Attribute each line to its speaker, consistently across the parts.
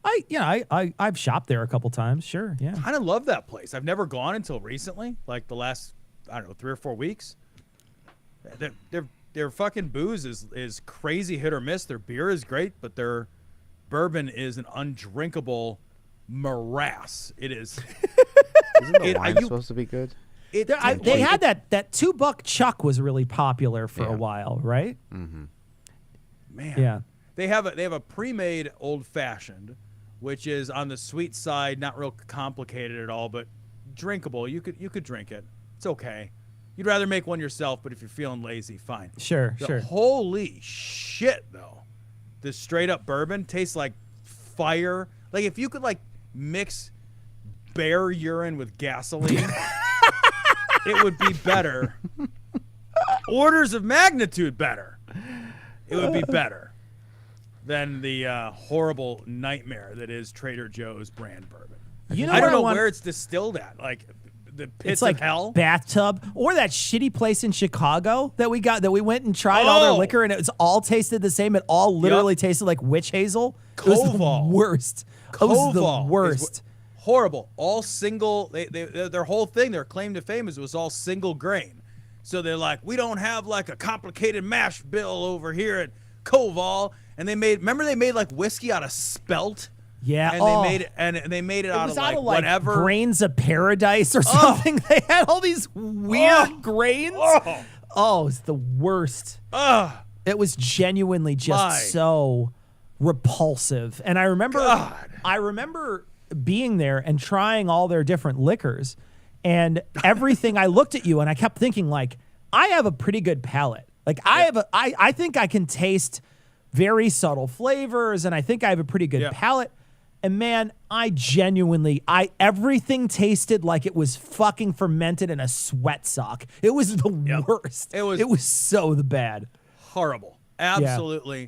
Speaker 1: I've shopped there a couple times. Sure, yeah.
Speaker 2: Kind of love that place. I've never gone until recently, like the last, I don't know, 3 or 4 weeks. Their fucking booze is crazy hit or miss. Their beer is great, but their bourbon is an undrinkable morass. It is.
Speaker 3: Isn't the wine supposed to be good?
Speaker 1: They had that $2 Chuck was really popular for a while, right?
Speaker 3: Mm-hmm.
Speaker 2: Man,
Speaker 1: yeah.
Speaker 2: They have a pre-made old fashioned, which is on the sweet side, not real complicated at all, but drinkable. You could drink it. It's okay. You'd rather make one yourself, but if you're feeling lazy, fine.
Speaker 1: Sure.
Speaker 2: Holy shit, though. This straight up bourbon tastes like fire. Like if you could like mix bear urine with gasoline, it would be better. Orders of magnitude better. It would be better than the horrible nightmare that is Trader Joe's brand bourbon. I don't know where it's distilled at. Like the pits
Speaker 1: of
Speaker 2: hell,
Speaker 1: bathtub, or that shitty place in Chicago that we went and tried all their liquor, and it was all tasted the same. It all literally tasted like witch hazel. It was the worst. It was the worst.
Speaker 2: Horrible. All single. Their whole thing, their claim to fame is it was all single grain. So they're like, we don't have like a complicated mash bill over here at Koval. And they made like whiskey out of spelt.
Speaker 1: Yeah,
Speaker 2: and they made it out of like whatever
Speaker 1: grains of paradise or something. They had all these weird grains. It's the worst. It was genuinely just so repulsive. And I remember being there and trying all their different liquors and everything. I looked at you and I kept thinking, like, I have a pretty good palate. Like I think I can taste very subtle flavors, and I think I have a pretty good palate. And man, everything tasted like it was fucking fermented in a sweat sock. It was the worst. It was so bad.
Speaker 2: Horrible. Absolutely. Yeah.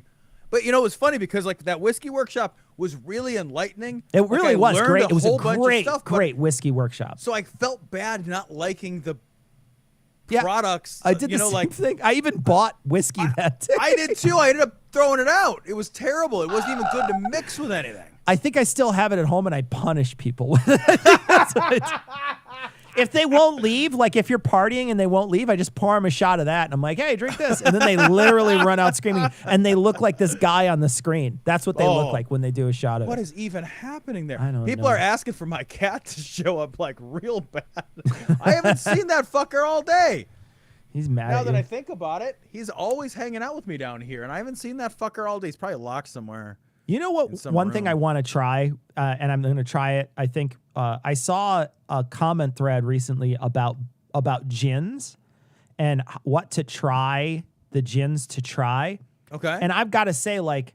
Speaker 2: But it was funny because like that whiskey workshop was really enlightening.
Speaker 1: It really was great. It was a great whiskey workshop.
Speaker 2: So I felt bad not liking the products.
Speaker 1: I did the same thing. I even bought whiskey that day.
Speaker 2: I did too. I ended up throwing it out. It was terrible. It wasn't even good to mix with anything.
Speaker 1: I think I still have it at home, and I punish people with it. If they won't leave, like if you're partying and they won't leave, I just pour them a shot of that, and I'm like, hey, drink this. And then they literally run out screaming, and they look like this guy on the screen. That's what they look like when they do a shot of it.
Speaker 2: What is even happening there?
Speaker 1: I don't know.
Speaker 2: People are asking for my cat to show up like real bad. I haven't seen that fucker all day.
Speaker 1: He's mad
Speaker 2: now
Speaker 1: at
Speaker 2: that
Speaker 1: you.
Speaker 2: I think about it, he's always hanging out with me down here, and I haven't seen that fucker all day. He's probably locked somewhere.
Speaker 1: You know what? One thing I want to try, and I'm going to try it. I think I saw a comment thread recently about gins and what to try, the gins to try.
Speaker 2: Okay.
Speaker 1: And I've got to say, like,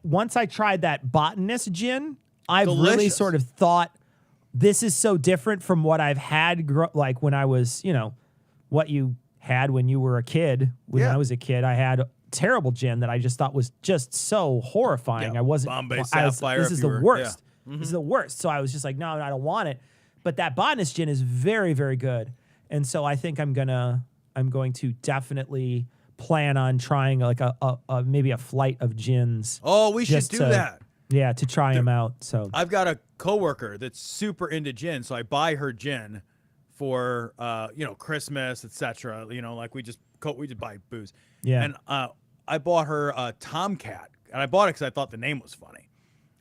Speaker 1: once I tried that Botanist gin, I've really sort of thought this is so different from what I've had, like when I was, what you had when you were a kid. When I was a kid, I had terrible gin that I just thought was just so horrifying.
Speaker 2: Yeah,
Speaker 1: I wasn't.
Speaker 2: Bombay Sapphire.
Speaker 1: This is the worst. Yeah. This is the worst. So I was just like, no, I don't want it. But that Botanist gin is very, very good. And so I think I'm going to definitely plan on trying like maybe a flight of gins.
Speaker 2: Oh, we should do that.
Speaker 1: Yeah, to try them out. So
Speaker 2: I've got a coworker that's super into gin, so I buy her gin for Christmas, etc. Like we just buy booze.
Speaker 1: Yeah.
Speaker 2: And I bought her a Tomcat, and I bought it because I thought the name was funny.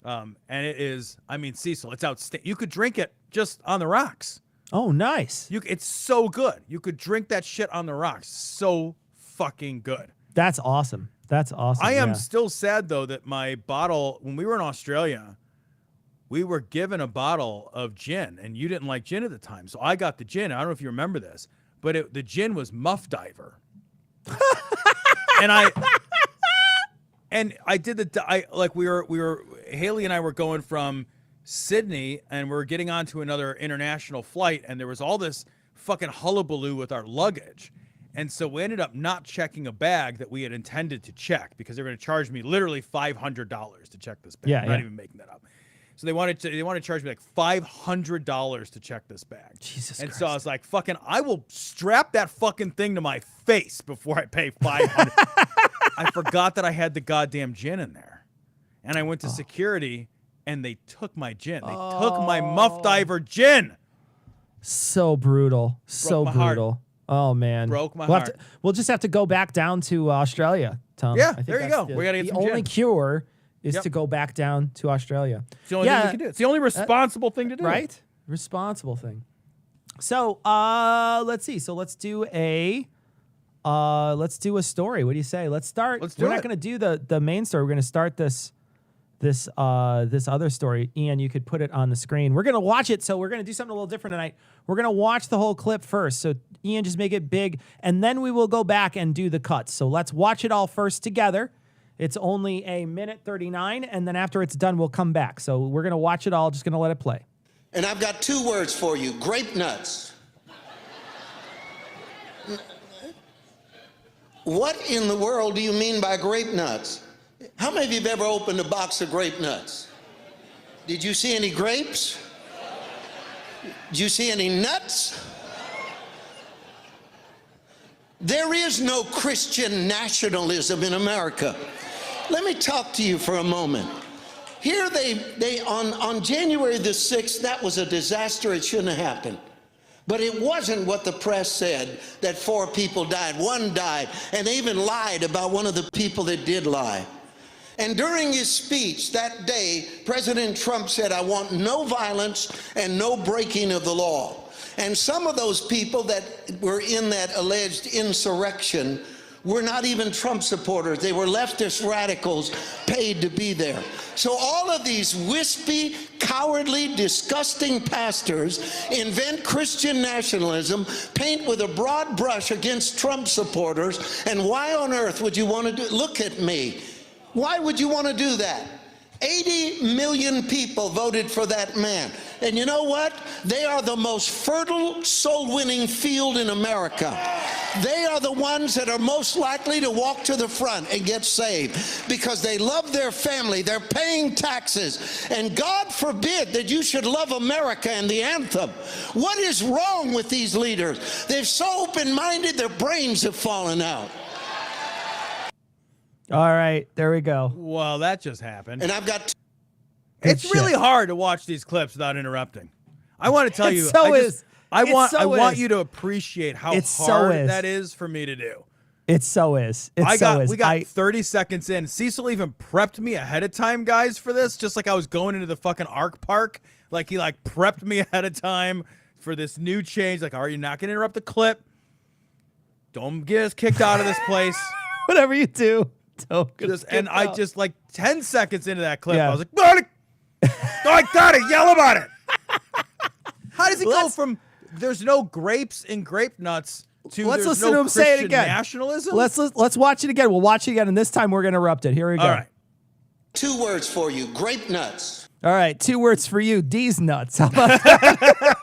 Speaker 2: And it is, Cecil, it's outstanding. You could drink it just on the rocks.
Speaker 1: Oh, nice.
Speaker 2: It's so good. You could drink that shit on the rocks. So fucking good.
Speaker 1: That's awesome. I
Speaker 2: am still sad though that my bottle, when we were in Australia, we were given a bottle of gin, and you didn't like gin at the time. So I got the gin. I don't know if you remember this, but the gin was Muff Diver. And I did Haley and I were going from Sydney, and we were getting onto another international flight, and there was all this fucking hullabaloo with our luggage. And so we ended up not checking a bag that we had intended to check because they were going to charge me literally $500 to check this bag. I'm not even making that up. So they wanted to charge me like $500 to check this bag.
Speaker 1: Jesus
Speaker 2: and
Speaker 1: Christ.
Speaker 2: So I was like, fucking, I will strap that fucking thing to my face before I pay $500. I forgot that I had the goddamn gin in there. And I went to security, and they took my gin. They took my Muff Diver gin.
Speaker 1: So brutal. So
Speaker 2: my heart.
Speaker 1: brutal. Oh, man.
Speaker 2: Broke my heart.
Speaker 1: We'll just have to go back down to Australia, Tom.
Speaker 2: Yeah,
Speaker 1: I think
Speaker 2: there you
Speaker 1: that's
Speaker 2: go. We got to get
Speaker 1: the
Speaker 2: some
Speaker 1: only
Speaker 2: gin.
Speaker 1: cure is to go back down to Australia.
Speaker 2: It's the only thing we can do. It's the only responsible thing to do.
Speaker 1: Right? Responsible thing. So, let's see. So let's do a story. What do you say? Let's start. We're not going to do the main story. We're going to start this other story. Ian, you could put it on the screen. We're going to watch it. So we're going to do something a little different tonight. We're going to watch the whole clip first. So Ian, just make it big, and then we will go back and do the cuts. So let's watch it all first together. It's only a minute 39, and then after it's done, we'll come back. So we're going to watch it all. Just going to let it play.
Speaker 4: And I've got 2 words for you, grape nuts. What in the world do you mean by grape nuts? How many of you have ever opened a box of grape nuts? Did you see any grapes? Did you see any nuts? There is no Christian nationalism in America. Let me talk to you for a moment. Here they on January the 6th, that was a disaster. It shouldn't have happened. But it wasn't what the press said, that 4 people died. 1 died, and they even lied about one of the people that did lie. And during his speech that day, President Trump said, I want no violence and no breaking of the law. And some of those people that were in that alleged insurrection were not even Trump supporters. They were leftist radicals paid to be there. So all of these wispy, cowardly, disgusting pastors invent Christian nationalism, paint with a broad brush against Trump supporters, and why on earth would you want to do? Look at me. Why would you want to do that? 80 million people voted for that man. And you know what? They are the most fertile, soul-winning field in America. They are the ones that are most likely to walk to the front and get saved because they love their family. They're paying taxes. And God forbid that you should love America and the anthem. What is wrong with these leaders? They're so open-minded, their brains have fallen out.
Speaker 1: All right, there we go.
Speaker 2: Well, that just happened.
Speaker 4: And I've got...
Speaker 2: It's really hard to watch these clips without interrupting. I want to tell you, I want you to appreciate how hard that is for me to do.
Speaker 1: We got
Speaker 2: 30 seconds in. Cecil even prepped me ahead of time, guys, for this, just like I was going into the fucking Ark Park. Like, he prepped me ahead of time for this new change. Like, are you not going to interrupt the clip? Don't get us kicked out of this place.
Speaker 1: Whatever you do.
Speaker 2: I just 10 seconds into that clip, I was like, I gotta yell about it. How does it go from there's no grapes in grape nuts to
Speaker 1: let's
Speaker 2: there's
Speaker 1: listen
Speaker 2: no
Speaker 1: to him
Speaker 2: Christian
Speaker 1: say it again.
Speaker 2: nationalism?
Speaker 1: Let's watch it again. We'll watch it again, and this time we're gonna interrupt it. Here we go.
Speaker 2: All right.
Speaker 4: 2 words for you, grape nuts.
Speaker 1: All right, 2 words for you, D's nuts. How about that?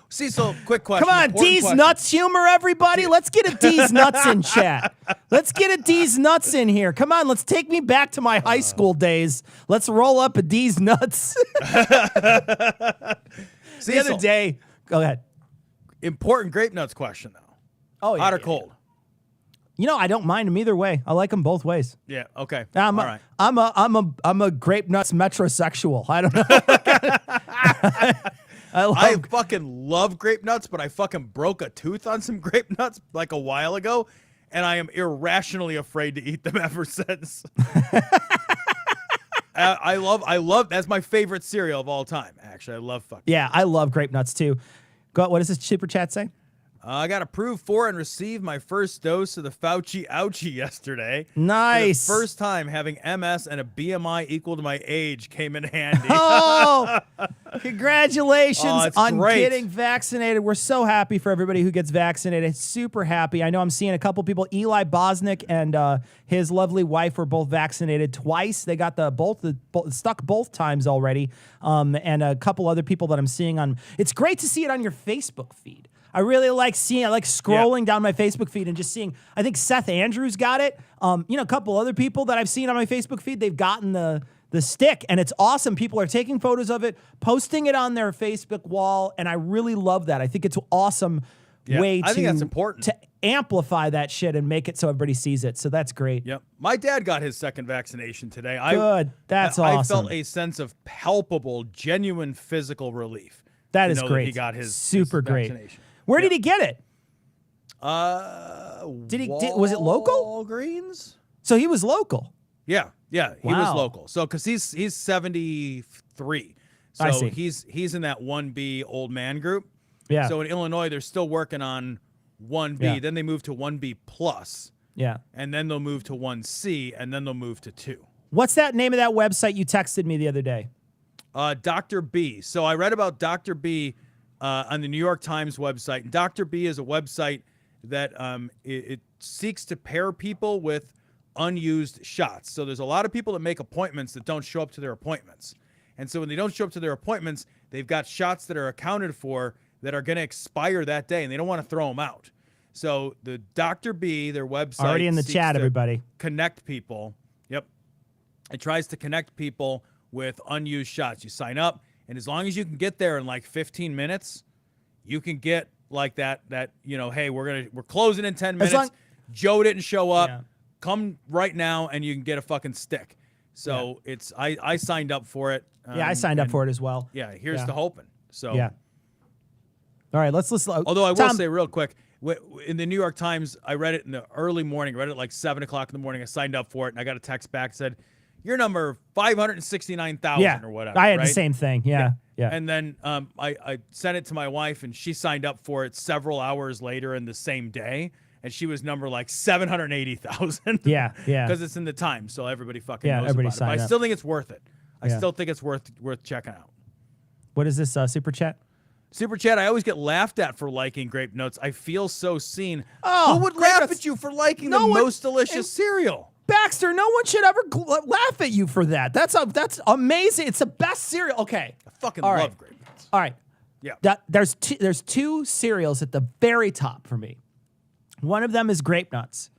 Speaker 2: Cecil, quick question.
Speaker 1: Come on, D's nuts humor, everybody. Let's get a D's nuts in chat. Let's get a D's nuts in here. Come on, let's take me back to my high school days. Let's roll up a D's nuts. The other day, go ahead.
Speaker 2: Important grape nuts question, though.
Speaker 1: Oh, yeah.
Speaker 2: Hot or cold?
Speaker 1: You know, I don't mind them either way. I like them both ways.
Speaker 2: Yeah. Okay.
Speaker 1: All
Speaker 2: right.
Speaker 1: I'm a grape nuts metrosexual. I don't know.
Speaker 2: I fucking love grape nuts, but I fucking broke a tooth on some grape nuts a while ago, and I am irrationally afraid to eat them ever since. I love that's my favorite cereal of all time. Actually, I love fucking.
Speaker 1: Yeah, I love grape nuts too. What does this super chat say?
Speaker 2: I got approved for and received my first dose of the Fauci ouchie yesterday.
Speaker 1: Nice.
Speaker 2: For the first time having MS and a BMI equal to my age came in handy.
Speaker 1: Oh, congratulations on
Speaker 2: great.
Speaker 1: getting vaccinated. We're so happy for everybody who gets vaccinated. Super happy. I know I'm seeing a couple people. Eli Bosnick and his lovely wife were both vaccinated twice. They got stuck both times already. And a couple other people that I'm seeing on. It's great to see it on your Facebook feed. I really like seeing, scrolling down my Facebook feed and just seeing, I think Seth Andrews got it. A couple other people that I've seen on my Facebook feed, they've gotten the stick, and it's awesome. People are taking photos of it, posting it on their Facebook wall, and I really love that. I think it's an awesome way to...
Speaker 2: I think that's important.
Speaker 1: amplify that shit and make it so everybody sees it. So that's great.
Speaker 2: Yep. My dad got his second vaccination today.
Speaker 1: Good. That's awesome.
Speaker 2: I felt a sense of palpable, genuine physical relief.
Speaker 1: That is great.
Speaker 2: He got his
Speaker 1: super great.
Speaker 2: vaccination.
Speaker 1: Where did he get it? Was it local?
Speaker 2: Walgreens?
Speaker 1: So he was local.
Speaker 2: Yeah, he was
Speaker 1: Wow.
Speaker 2: local. So because he's 73, so
Speaker 1: I see.
Speaker 2: he's in that 1B old man group.
Speaker 1: Yeah.
Speaker 2: So in Illinois, they're still working on 1B.
Speaker 1: Yeah.
Speaker 2: Then they move to 1B plus,
Speaker 1: Yeah.
Speaker 2: and then they'll move to 1C, and then they'll move to 2.
Speaker 1: What's that name of that website you texted me the other day?
Speaker 2: Dr. B. So I read about Dr. B on the New York Times website. And Dr. B is a website that it seeks to pair people with unused shots. So there's a lot of people that make appointments that don't show up to their appointments. And so when they don't show up to their appointments, they've got shots that are accounted for that are going to expire that day, and they don't want to throw them out. So the Dr. B, their website,
Speaker 1: Already in the
Speaker 2: seeks
Speaker 1: chat,
Speaker 2: to
Speaker 1: everybody.
Speaker 2: connect people. Yep. It tries to connect people with unused shots. You sign up, and as long as you can get there in like 15 minutes, you can get like that hey, we're closing in 10 minutes. Joe didn't show up.
Speaker 1: Yeah.
Speaker 2: Come right now, and you can get a fucking stick. So it's I signed up for it.
Speaker 1: I signed up for it as well.
Speaker 2: Yeah, here's the hoping. So
Speaker 1: Yeah. All right, let's listen.
Speaker 2: although I will
Speaker 1: Tom,
Speaker 2: say real quick, in the New York Times, I read it in the early morning. I read it like 7 o'clock in the morning. I signed up for it, and I got a text back that said, "Your number 569,000 or whatever."
Speaker 1: I had
Speaker 2: right?
Speaker 1: the same thing. Yeah.
Speaker 2: And then I sent it to my wife, and she signed up for it several hours later in the same day, and she was number like 780,000.
Speaker 1: Yeah.
Speaker 2: Because it's in the Times, so everybody fucking knows
Speaker 1: everybody
Speaker 2: about it. But I
Speaker 1: signed up.
Speaker 2: still think it's worth it. I
Speaker 1: Yeah.
Speaker 2: still think it's worth checking out.
Speaker 1: What is this, super chat?
Speaker 2: Super chat, I always get laughed at for liking grape notes. I feel so seen.
Speaker 1: Oh,
Speaker 2: who would
Speaker 1: Grape
Speaker 2: laugh
Speaker 1: Notes-
Speaker 2: at you for liking
Speaker 1: No
Speaker 2: the
Speaker 1: one-
Speaker 2: most delicious cereal?
Speaker 1: Baxter, no one should ever laugh at you for that. That's amazing. It's the best cereal. Okay.
Speaker 2: I fucking
Speaker 1: All right.
Speaker 2: love grape notes.
Speaker 1: All right.
Speaker 2: Yeah.
Speaker 1: There's two cereals at the very top for me. One of them is Grape Nuts,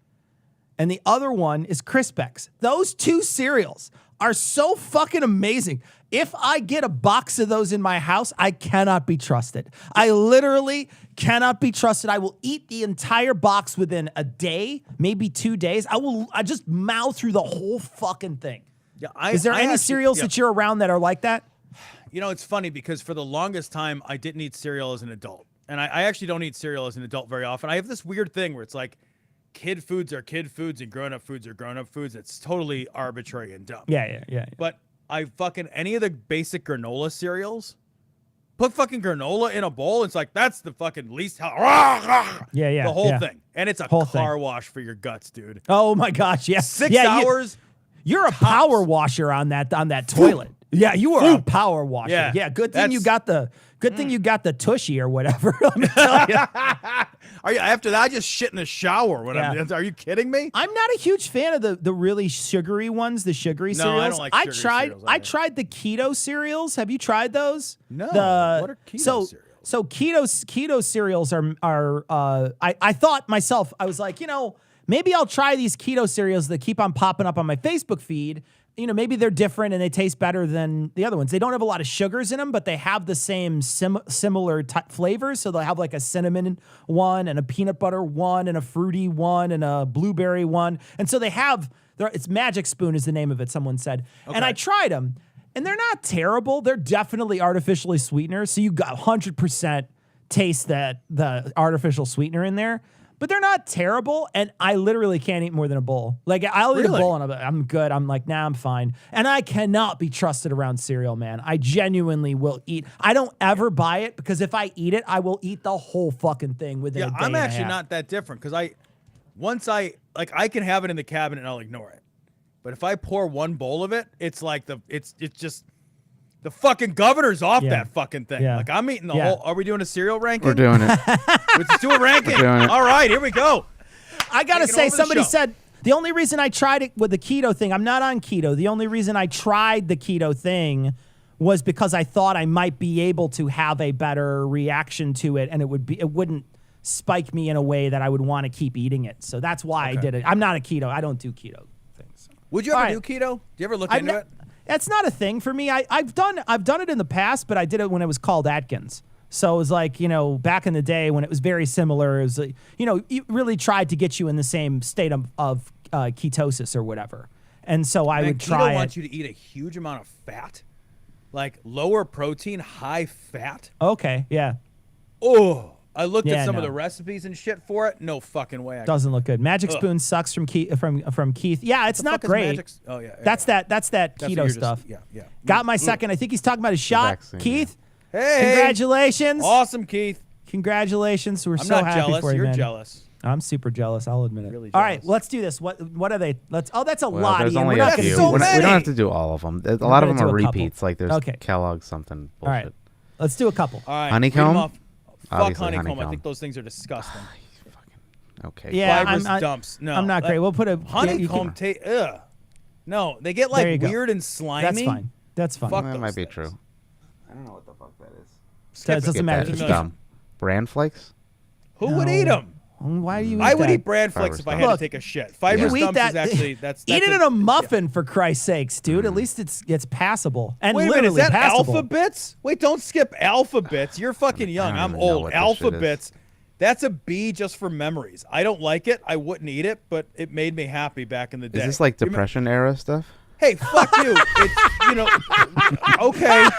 Speaker 1: and the other one is Crispex. Those two cereals are so fucking amazing. If I get a box of those in my house, I cannot be trusted. I literally cannot be trusted. I will eat the entire box within a day, maybe 2 days. I just mouth through the whole fucking thing.
Speaker 2: Yeah,
Speaker 1: Is there any
Speaker 2: actually-
Speaker 1: cereals that you're around that are like that?
Speaker 2: You know, it's funny because for the longest time, I didn't eat cereal as an adult. And I actually don't eat cereal as an adult very often. I have this weird thing where it's like kid foods are kid foods and grown-up foods are grown-up foods. It's totally arbitrary and dumb.
Speaker 1: Yeah.
Speaker 2: But I fucking, any of the basic granola cereals, put fucking granola in a bowl. It's like, that's the fucking least,
Speaker 1: Yeah.
Speaker 2: the whole
Speaker 1: yeah.
Speaker 2: thing. And it's a
Speaker 1: Whole thing.
Speaker 2: car wash for your guts, dude.
Speaker 1: Oh my gosh, yeah.
Speaker 2: 6
Speaker 1: Yeah,
Speaker 2: hours.
Speaker 1: You're a power washer on that toilet. Yeah, you are a power washer.
Speaker 2: Yeah,
Speaker 1: good thing you
Speaker 2: that's-
Speaker 1: got the tushy or whatever. Let me tell you.
Speaker 2: Are you after that? I just shit in the shower when
Speaker 1: Yeah.
Speaker 2: are you kidding me?
Speaker 1: I'm not a huge fan of the really sugary ones, the sugary
Speaker 2: No,
Speaker 1: cereals.
Speaker 2: I don't like sugary cereals
Speaker 1: I
Speaker 2: either.
Speaker 1: tried the keto cereals. Have you tried those?
Speaker 2: No. What are keto cereals?
Speaker 1: So keto cereals are I thought myself, I was like, maybe I'll try these keto cereals that keep on popping up on my Facebook feed. Maybe they're different and they taste better than the other ones. They don't have a lot of sugars in them, but they have the same similar flavors. So they'll have like a cinnamon one and a peanut butter one and a fruity one and a blueberry one. And so it's Magic Spoon is the name of it, someone said.
Speaker 2: Okay.
Speaker 1: And I tried them and they're not terrible. They're definitely artificially sweeteners. So you got 100% taste the artificial sweetener in there. But they're not terrible, and I literally can't eat more than a bowl. Like, I'll eat a bowl, and I'm good. I'm like, nah, I'm fine. And I cannot be trusted around cereal, man. I genuinely will eat. I don't ever buy it, because if I eat it, I will eat the whole fucking thing within a day
Speaker 2: I'm
Speaker 1: and a
Speaker 2: actually
Speaker 1: half.
Speaker 2: not that different because I can have it in the cabinet and I'll ignore it. But if I pour one bowl of it, it's like it's just the fucking governor's off that fucking thing.
Speaker 1: Yeah.
Speaker 2: Like I'm eating the
Speaker 1: Yeah.
Speaker 2: whole. Are we doing a cereal ranking?
Speaker 3: We're doing it.
Speaker 2: Let's do a ranking.
Speaker 3: We're doing it.
Speaker 2: All right, here we go.
Speaker 1: I gotta
Speaker 2: Taking
Speaker 1: say,
Speaker 2: over the
Speaker 1: somebody
Speaker 2: show.
Speaker 1: said the only reason I tried it with the keto thing, I'm not on keto. The only reason I tried the keto thing was because I thought I might be able to have a better reaction to it, and it wouldn't spike me in a way that I would want to keep eating it. So that's why I did it. I'm not a keto. I don't do keto things.
Speaker 2: Would you ever
Speaker 1: All
Speaker 2: do
Speaker 1: right.
Speaker 2: keto? Do you ever look into it?
Speaker 1: That's not a thing for me. I've done it in the past, but I did it when it was called Atkins. So it was like, back in the day when it was very similar, it was, it really tried to get you in the same state of ketosis or whatever. And so I would try
Speaker 2: keto wants you to eat a huge amount of fat, like lower protein, high fat.
Speaker 1: Okay, yeah.
Speaker 2: Oh, I looked at some of
Speaker 1: no.
Speaker 2: the recipes and shit for it. No fucking way.
Speaker 1: Doesn't look good. Magic Spoon sucks from Keith. Yeah, it's not great.
Speaker 2: Oh yeah.
Speaker 1: That's that keto stuff.
Speaker 2: Yeah.
Speaker 1: Got my second. I think he's talking about his shot.
Speaker 3: vaccine,
Speaker 1: Keith,
Speaker 2: Hey,
Speaker 1: congratulations.
Speaker 2: awesome, Keith.
Speaker 1: Congratulations. We're
Speaker 2: I'm
Speaker 1: so
Speaker 2: not
Speaker 1: happy
Speaker 2: jealous.
Speaker 1: for you,
Speaker 2: You're
Speaker 1: man.
Speaker 2: jealous.
Speaker 1: I'm super jealous. I'll admit it.
Speaker 2: Really
Speaker 1: All right,
Speaker 2: jealous.
Speaker 1: let's do this. What are they? That's a
Speaker 3: Well,
Speaker 1: lot.
Speaker 3: there's
Speaker 1: Ian.
Speaker 3: only
Speaker 1: We're
Speaker 3: a
Speaker 1: not
Speaker 2: That's
Speaker 3: few.
Speaker 1: gonna
Speaker 2: so
Speaker 3: We
Speaker 2: many.
Speaker 3: don't have to do all of them. A lot of them
Speaker 1: gonna
Speaker 3: are
Speaker 1: do a couple.
Speaker 3: repeats. Like there's
Speaker 1: Okay.
Speaker 3: Kellogg's something
Speaker 1: All right,
Speaker 3: bullshit.
Speaker 1: let's do a couple.
Speaker 2: All right.
Speaker 3: Honeycomb?
Speaker 2: read 'em off. Fuck
Speaker 3: Obviously
Speaker 2: honeycomb. I
Speaker 3: honeycomb.
Speaker 2: think those things are disgusting.
Speaker 3: Okay.
Speaker 1: Yeah,
Speaker 2: Fibrous dumps. No,
Speaker 1: I'm not great. We'll put a
Speaker 2: honeycomb. Ugh. No, they get
Speaker 1: There you
Speaker 2: like
Speaker 1: go.
Speaker 2: weird and slimy.
Speaker 1: That's fine. That's fine.
Speaker 2: Fuck
Speaker 3: That
Speaker 2: those
Speaker 3: might be
Speaker 2: things.
Speaker 3: true. I don't know what the fuck that is.
Speaker 2: Skip
Speaker 1: Doesn't
Speaker 2: it.
Speaker 1: matter.
Speaker 3: It's
Speaker 1: Keep
Speaker 3: dumb. Bran flakes?
Speaker 2: Who would eat them?
Speaker 1: Why do you?
Speaker 2: I would
Speaker 1: that?
Speaker 2: eat bran flakes
Speaker 3: Fibrous
Speaker 2: if I
Speaker 3: dumps.
Speaker 2: had
Speaker 1: Look,
Speaker 2: to take a shit.
Speaker 1: You
Speaker 2: Fibrous
Speaker 1: eat
Speaker 2: dumps
Speaker 1: that.
Speaker 2: is actually that's
Speaker 1: eat it in a muffin for Christ's sakes, dude. At least it's passable and
Speaker 2: Wait a minute, is
Speaker 1: literally
Speaker 2: that
Speaker 1: passable.
Speaker 2: alphabets? Wait, don't skip alphabets. You're fucking young.
Speaker 3: don't
Speaker 2: I'm
Speaker 3: even know
Speaker 2: old.
Speaker 3: what this shit is.
Speaker 2: Alphabets. That's a B just for memories. I don't like it. I wouldn't eat it, but it made me happy back in the day.
Speaker 3: Is this like
Speaker 2: You remember-
Speaker 3: Depression era stuff?
Speaker 2: Hey, fuck you. It's, okay.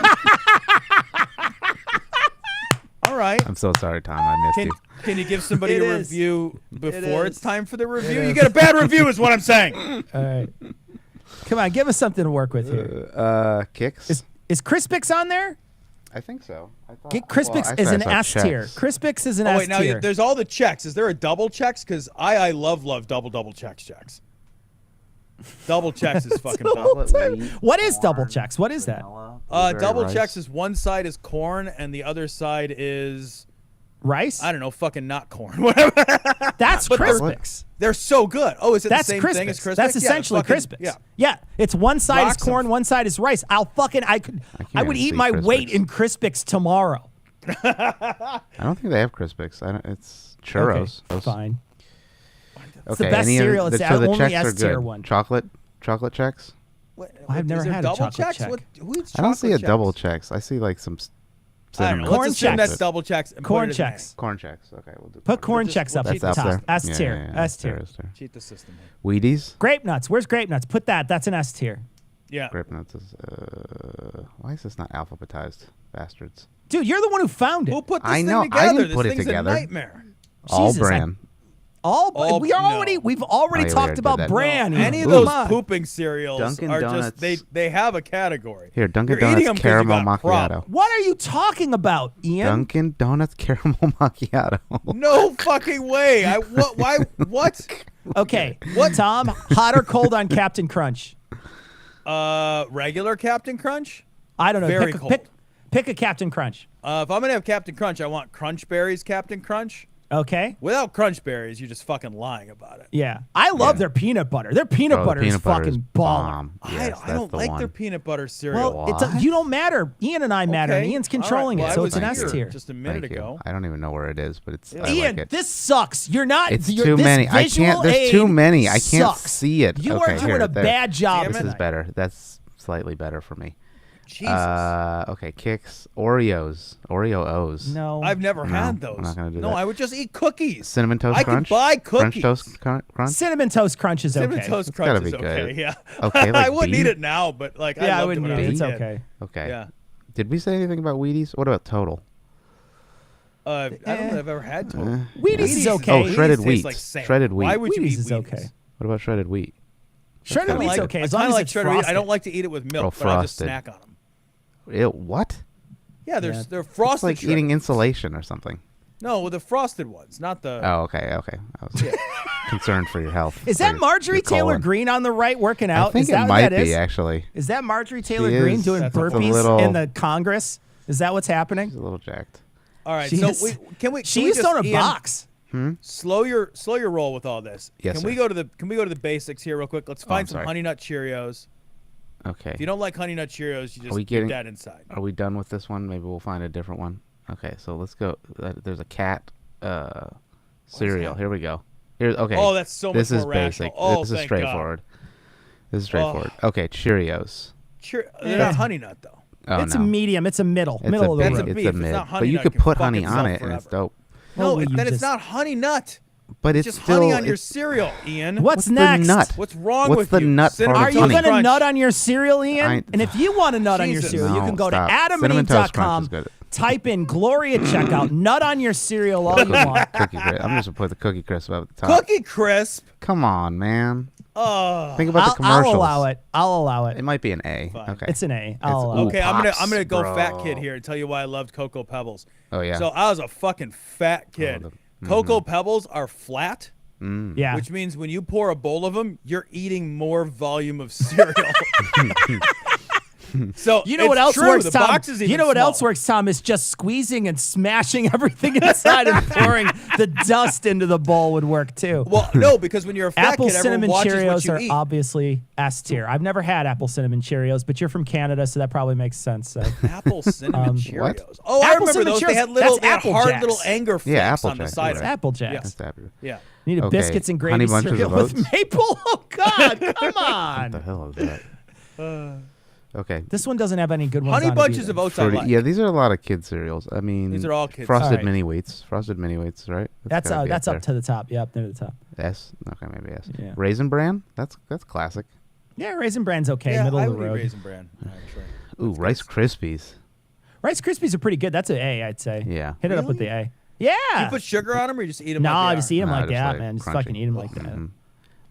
Speaker 2: All right.
Speaker 3: I'm so sorry, Tom. I missed you.
Speaker 2: Can you give somebody
Speaker 1: It
Speaker 2: a
Speaker 1: is.
Speaker 2: review before
Speaker 1: is.
Speaker 2: it's time for the review? You get a bad review is what I'm saying.
Speaker 1: All right, come on, give us something to work with here.
Speaker 3: Kicks?
Speaker 1: Is Crispix on there?
Speaker 3: I think so. I thought,
Speaker 1: Crispix
Speaker 3: actually,
Speaker 1: is
Speaker 3: I
Speaker 1: an
Speaker 3: saw
Speaker 1: S tier.
Speaker 3: checks.
Speaker 1: Crispix is an
Speaker 2: Oh,
Speaker 1: S
Speaker 2: wait, now
Speaker 1: tier.
Speaker 2: there's all the checks. Is there a double checks? Because I love double checks. Double checks is fucking dumb.
Speaker 1: What is double checks? What is that?
Speaker 2: Double checks is one side is corn and the other side is
Speaker 1: Rice?
Speaker 2: I don't know, fucking not corn. Whatever.
Speaker 1: That's
Speaker 2: But they're-
Speaker 1: Crispix.
Speaker 2: They're so good. Oh, is it
Speaker 1: That's
Speaker 2: the same
Speaker 1: Crispix.
Speaker 2: thing as Crispix?
Speaker 1: That's
Speaker 2: Yeah,
Speaker 1: essentially
Speaker 2: fucking-
Speaker 1: Crispix.
Speaker 2: Yeah.
Speaker 1: It's one side
Speaker 2: Rock
Speaker 1: is corn,
Speaker 2: some-
Speaker 1: one side is rice. I
Speaker 3: can't
Speaker 1: would eat
Speaker 3: see
Speaker 1: my
Speaker 3: Crispix.
Speaker 1: weight in Crispix tomorrow.
Speaker 3: I don't think they have Crispix. It's churros.
Speaker 1: Okay, fine. It's
Speaker 3: Okay,
Speaker 1: the best
Speaker 3: any other-
Speaker 1: cereal. It's
Speaker 3: so
Speaker 1: the
Speaker 3: the
Speaker 1: only
Speaker 3: checks
Speaker 1: S
Speaker 3: are
Speaker 1: tier
Speaker 3: good.
Speaker 1: one.
Speaker 3: Chocolate checks?
Speaker 1: I've never
Speaker 2: is there
Speaker 1: had a
Speaker 2: double
Speaker 1: chocolate
Speaker 2: checks?
Speaker 1: check.
Speaker 2: Who eats
Speaker 3: I don't see a
Speaker 2: chocolate
Speaker 3: double
Speaker 2: checks?
Speaker 3: checks. I see like some
Speaker 2: I don't
Speaker 3: cinnamon.
Speaker 2: know.
Speaker 1: Corn
Speaker 2: Let's assume
Speaker 1: checks.
Speaker 2: that's double checks. And
Speaker 1: Corn
Speaker 2: put it in
Speaker 1: checks.
Speaker 3: Corn checks. Okay, we'll do
Speaker 1: Put corn
Speaker 2: just-
Speaker 1: checks
Speaker 2: we'll
Speaker 1: up
Speaker 2: cheat
Speaker 1: at
Speaker 3: That's
Speaker 1: the
Speaker 3: up
Speaker 1: top.
Speaker 3: there.
Speaker 1: S tier. S tier.
Speaker 2: A. Cheat the system. Here.
Speaker 3: Wheaties?
Speaker 1: Grape nuts. Where's grape nuts? Put that. That's an S tier.
Speaker 2: Yeah.
Speaker 3: Grape nuts is. Why is this not alphabetized? Bastards.
Speaker 1: Dude, you're the one who found it.
Speaker 2: Who put this
Speaker 3: I
Speaker 2: thing
Speaker 3: know,
Speaker 2: together?
Speaker 3: I didn't
Speaker 2: This
Speaker 3: put it
Speaker 2: thing's
Speaker 3: together.
Speaker 2: a nightmare.
Speaker 3: All
Speaker 1: Jesus,
Speaker 3: brand.
Speaker 1: We've already
Speaker 3: Oh, yeah, we
Speaker 1: talked
Speaker 3: already
Speaker 1: about
Speaker 3: did that.
Speaker 1: bran.
Speaker 2: No, any of
Speaker 3: Ooh.
Speaker 2: those
Speaker 1: Come on.
Speaker 2: pooping cereals
Speaker 3: Dunkin'
Speaker 2: are
Speaker 3: Donuts.
Speaker 2: just they have a category.
Speaker 3: Here, Dunkin'
Speaker 2: You're eating
Speaker 3: Donuts
Speaker 2: 'em 'cause you
Speaker 3: caramel
Speaker 2: got a problem.
Speaker 3: macchiato.
Speaker 1: What are you talking about, Ian?
Speaker 3: Dunkin' Donuts caramel macchiato.
Speaker 2: No fucking way. Why? What?
Speaker 1: Okay. What, Tom? Hot or cold on Captain Crunch?
Speaker 2: Regular Captain Crunch.
Speaker 1: I don't know.
Speaker 2: Very
Speaker 1: pick, a-
Speaker 2: cold.
Speaker 1: pick a Captain Crunch.
Speaker 2: If I'm gonna have Captain Crunch, I want Crunch Berries Captain Crunch.
Speaker 1: Okay.
Speaker 2: Without Crunch Berries, you're just fucking lying about it.
Speaker 1: Yeah. I love their peanut butter. Their peanut
Speaker 3: Bro,
Speaker 1: butter is
Speaker 3: peanut butter
Speaker 1: fucking baller.
Speaker 3: bomb.
Speaker 2: I
Speaker 3: Yes,
Speaker 2: don't
Speaker 3: that's the
Speaker 2: like
Speaker 3: one.
Speaker 2: their peanut butter cereal.
Speaker 1: Well, you don't matter. Ian and I matter. And
Speaker 2: Okay.
Speaker 1: Ian's
Speaker 2: All right.
Speaker 1: controlling
Speaker 2: Well,
Speaker 1: it,
Speaker 2: I
Speaker 1: so
Speaker 2: was
Speaker 1: it's an S
Speaker 2: here
Speaker 1: tier.
Speaker 2: just a minute
Speaker 3: Thank you.
Speaker 2: ago.
Speaker 3: I don't even know where it is, but it's. I
Speaker 1: Ian,
Speaker 3: like it.
Speaker 1: this sucks. You're not.
Speaker 3: It's
Speaker 1: you're,
Speaker 3: too
Speaker 1: this
Speaker 3: many. I
Speaker 1: visual
Speaker 3: can't. There's too
Speaker 1: aid
Speaker 3: many. I can't
Speaker 1: sucks.
Speaker 3: see it.
Speaker 1: You
Speaker 3: Okay,
Speaker 1: are doing
Speaker 3: here,
Speaker 1: a
Speaker 3: there.
Speaker 1: bad job.
Speaker 2: Damn
Speaker 3: This
Speaker 2: it.
Speaker 3: is better. That's slightly better for me.
Speaker 2: Jesus.
Speaker 3: Okay, Kicks, Oreos, Oreo O's.
Speaker 1: No.
Speaker 2: I've never had
Speaker 3: we're
Speaker 2: those.
Speaker 3: not gonna do
Speaker 2: no,
Speaker 3: that.
Speaker 2: I would just eat cookies.
Speaker 3: Cinnamon Toast
Speaker 2: I
Speaker 3: Crunch.
Speaker 2: could buy
Speaker 3: French
Speaker 2: cookies.
Speaker 3: Toast Crunch.
Speaker 1: Cinnamon Toast Crunch is okay.
Speaker 2: Cinnamon Toast
Speaker 3: It's
Speaker 2: Crunch
Speaker 3: gotta
Speaker 2: is
Speaker 3: be
Speaker 2: okay.
Speaker 3: good.
Speaker 2: Yeah.
Speaker 3: Okay,
Speaker 2: I
Speaker 3: like
Speaker 2: wouldn't
Speaker 3: B?
Speaker 2: eat it now, but like
Speaker 1: Yeah, I
Speaker 2: loved
Speaker 1: wouldn't
Speaker 2: it when
Speaker 1: eat
Speaker 2: I
Speaker 1: it.
Speaker 2: was
Speaker 1: It's
Speaker 2: a kid.
Speaker 1: okay.
Speaker 3: Okay.
Speaker 2: Yeah.
Speaker 3: Did we say anything about Wheaties? What about Total?
Speaker 2: I don't know if I've ever had Total.
Speaker 1: Wheaties is okay.
Speaker 3: Oh, shredded
Speaker 2: tastes
Speaker 3: wheat.
Speaker 2: like sand.
Speaker 3: Shredded wheat.
Speaker 2: Why would you
Speaker 1: Wheaties
Speaker 2: eat
Speaker 1: is
Speaker 2: Wheaties?
Speaker 1: okay.
Speaker 3: What about shredded wheat?
Speaker 1: Shredded
Speaker 2: I
Speaker 1: wheat's
Speaker 2: like,
Speaker 1: okay
Speaker 2: I
Speaker 1: as
Speaker 2: kinda
Speaker 1: long as
Speaker 2: like
Speaker 1: it's
Speaker 2: shredded wheat.
Speaker 1: frosted.
Speaker 2: I don't like to eat it with milk, but I just
Speaker 3: frosted.
Speaker 2: snack on them.
Speaker 3: Ew, what?
Speaker 2: Yeah, they're
Speaker 3: It's
Speaker 2: frosted.
Speaker 3: like eating insulation or something.
Speaker 2: No, with the frosted ones, not the.
Speaker 3: Oh, okay. I was concerned for your health.
Speaker 1: Is
Speaker 3: for
Speaker 1: that
Speaker 3: your-
Speaker 1: Marjorie
Speaker 3: your
Speaker 1: Taylor
Speaker 3: colon.
Speaker 1: Green on the right working out?
Speaker 3: I think
Speaker 1: is that
Speaker 3: it
Speaker 1: what
Speaker 3: might
Speaker 1: that is?
Speaker 3: be actually.
Speaker 1: Is that Marjorie Taylor
Speaker 3: She
Speaker 1: Green
Speaker 3: is.
Speaker 1: doing
Speaker 2: That's a
Speaker 1: burpees
Speaker 3: little-
Speaker 1: in the Congress? Is that what's happening?
Speaker 3: She's a little jacked.
Speaker 2: All right,
Speaker 1: She
Speaker 2: so
Speaker 1: is-
Speaker 2: can we
Speaker 1: She's
Speaker 2: just,
Speaker 1: on a
Speaker 2: Ian,
Speaker 1: box.
Speaker 2: Slow your roll with all this.
Speaker 3: Yes,
Speaker 2: Can
Speaker 3: sir.
Speaker 2: we go to the basics here real quick? Let's
Speaker 3: I'm
Speaker 2: find some
Speaker 3: sorry.
Speaker 2: Honey Nut Cheerios.
Speaker 3: Okay.
Speaker 2: If you don't like Honey Nut Cheerios, you just
Speaker 3: we
Speaker 2: keep
Speaker 3: getting-
Speaker 2: that inside.
Speaker 3: Are we done with this one? Maybe we'll find a different one. Okay, so let's go. There's a cat cereal. Here we go. Here's okay.
Speaker 2: Oh, that's so much
Speaker 3: This is
Speaker 2: more rational.
Speaker 3: basic.
Speaker 2: Oh,
Speaker 3: this is
Speaker 2: thank God.
Speaker 3: straightforward. This is straightforward. Okay, Cheerios.
Speaker 2: They're not Honey Nut though.
Speaker 3: Oh,
Speaker 1: It's
Speaker 3: no.
Speaker 1: a medium. It's a middle.
Speaker 3: It's
Speaker 1: middle
Speaker 3: a
Speaker 1: of the
Speaker 3: big,
Speaker 2: That's a
Speaker 1: road.
Speaker 3: it's
Speaker 2: beef.
Speaker 3: a
Speaker 2: It's
Speaker 3: mid.
Speaker 2: not honey
Speaker 3: But you
Speaker 2: nut.
Speaker 3: could
Speaker 2: It can
Speaker 3: put
Speaker 2: fuck
Speaker 3: honey on
Speaker 2: itself
Speaker 3: it, and it's
Speaker 2: forever.
Speaker 3: dope.
Speaker 2: No,
Speaker 1: Holy, you
Speaker 2: then it's
Speaker 1: just-
Speaker 2: not honey nut.
Speaker 3: But
Speaker 2: It's
Speaker 3: it's
Speaker 2: just
Speaker 3: still
Speaker 2: honey on your
Speaker 3: it's-
Speaker 2: cereal, Ian.
Speaker 1: What's
Speaker 3: the
Speaker 1: next?
Speaker 3: nut?
Speaker 2: What's wrong
Speaker 3: What's
Speaker 2: with
Speaker 3: the
Speaker 2: you?
Speaker 3: nut
Speaker 2: Cinnamon
Speaker 3: part
Speaker 1: Are
Speaker 3: of
Speaker 1: you
Speaker 3: honey?
Speaker 1: going to
Speaker 2: Crunch.
Speaker 1: nut on your cereal, Ian? And if you want to nut on your
Speaker 2: Jesus.
Speaker 1: cereal, you
Speaker 3: No,
Speaker 1: can go
Speaker 3: stop.
Speaker 1: to
Speaker 3: Cinnamon Toast Crunch
Speaker 1: adamandeve.com,
Speaker 3: is good.
Speaker 1: type in Gloria checkout, nut on your cereal all you want.
Speaker 3: Cookie Crisp. I'm just gonna put the Cookie Crisp up at the top.
Speaker 2: Cookie Crisp.
Speaker 3: Come on, man.
Speaker 2: Oh.
Speaker 3: Think about the
Speaker 1: I'll
Speaker 3: commercials.
Speaker 1: allow it. I'll allow
Speaker 3: It
Speaker 1: it.
Speaker 3: might be an A.
Speaker 2: Fine.
Speaker 3: Okay.
Speaker 1: It's an A.
Speaker 3: It's-
Speaker 1: I'll allow it.
Speaker 2: Okay,
Speaker 3: Pops,
Speaker 2: I'm gonna go
Speaker 3: bro.
Speaker 2: fat kid here and tell you why I loved Cocoa Pebbles.
Speaker 3: Oh yeah.
Speaker 2: So I was a fucking fat kid. Cocoa Pebbles are flat,
Speaker 1: Yeah.
Speaker 2: which means when you pour a bowl of them, you're eating more volume of cereal. So
Speaker 1: You know what else
Speaker 2: true,
Speaker 1: works,
Speaker 2: the
Speaker 1: Tom?
Speaker 2: box is
Speaker 1: You
Speaker 2: even
Speaker 1: know what else
Speaker 2: smaller.
Speaker 1: works, Tom? Is just squeezing and smashing everything inside and pouring the dust into the bowl would work too.
Speaker 2: Well, no, because when you're a fat
Speaker 1: Apple
Speaker 2: kid, everyone
Speaker 1: cinnamon
Speaker 2: watches
Speaker 1: Cheerios
Speaker 2: what you
Speaker 1: are
Speaker 2: eat.
Speaker 1: obviously S tier. I've never had apple cinnamon Cheerios, but you're from Canada, so that probably makes sense. So.
Speaker 2: Apple cinnamon Cheerios.
Speaker 3: What?
Speaker 2: Oh, I
Speaker 1: Apple
Speaker 2: remember
Speaker 1: cinnamon
Speaker 2: those.
Speaker 1: Cheerios,
Speaker 2: They had little,
Speaker 1: that's
Speaker 2: they had
Speaker 1: Apple
Speaker 2: hard
Speaker 1: Jacks.
Speaker 2: little anger flakes
Speaker 3: Yeah, Apple
Speaker 2: on the
Speaker 3: Jacks,
Speaker 2: side
Speaker 3: you're
Speaker 2: of
Speaker 3: right.
Speaker 2: it.
Speaker 1: Apple Jacks.
Speaker 3: That's fabulous.
Speaker 2: Yeah.
Speaker 1: Need a
Speaker 3: Okay,
Speaker 1: biscuits and
Speaker 3: Honey
Speaker 1: gravy
Speaker 3: Bunches
Speaker 1: cereal
Speaker 3: of
Speaker 1: with
Speaker 3: Oats?
Speaker 1: maple. Oh God, come
Speaker 3: What the
Speaker 1: on!
Speaker 3: hell is that? Okay.
Speaker 1: This one doesn't have any good ones.
Speaker 2: Honey
Speaker 1: on it
Speaker 2: Bunches
Speaker 1: either.
Speaker 2: of Oats I
Speaker 3: Fruity-
Speaker 2: like.
Speaker 3: Yeah, these are a lot of kid cereals. I mean,
Speaker 2: These are all kids.
Speaker 3: Frosted
Speaker 1: All right.
Speaker 3: Mini Wheats. Frosted Mini Wheats, right?
Speaker 1: That's
Speaker 3: gotta be
Speaker 1: that's up
Speaker 3: there.
Speaker 1: to the top. Yep, near the top.
Speaker 3: S. Okay, maybe S.
Speaker 1: Yeah.
Speaker 3: Raisin Bran. That's classic.
Speaker 1: Yeah, Raisin Bran's okay,
Speaker 2: Yeah,
Speaker 1: middle
Speaker 2: I
Speaker 1: of the
Speaker 2: would eat
Speaker 1: road.
Speaker 2: Raisin Bran, actually.
Speaker 3: Ooh, Rice Krispies.
Speaker 1: Rice Krispies are pretty good. That's an A, I'd say.
Speaker 3: Yeah.
Speaker 1: Hit it up with the A. Yeah.
Speaker 2: You put sugar on them, or you just eat them?
Speaker 1: no,
Speaker 2: like
Speaker 1: I
Speaker 2: they
Speaker 1: just
Speaker 2: are?
Speaker 1: eat them
Speaker 3: Nah,
Speaker 1: like
Speaker 3: just
Speaker 1: that,
Speaker 3: like
Speaker 1: man. Just
Speaker 3: crunchy.
Speaker 1: fucking eat them like that.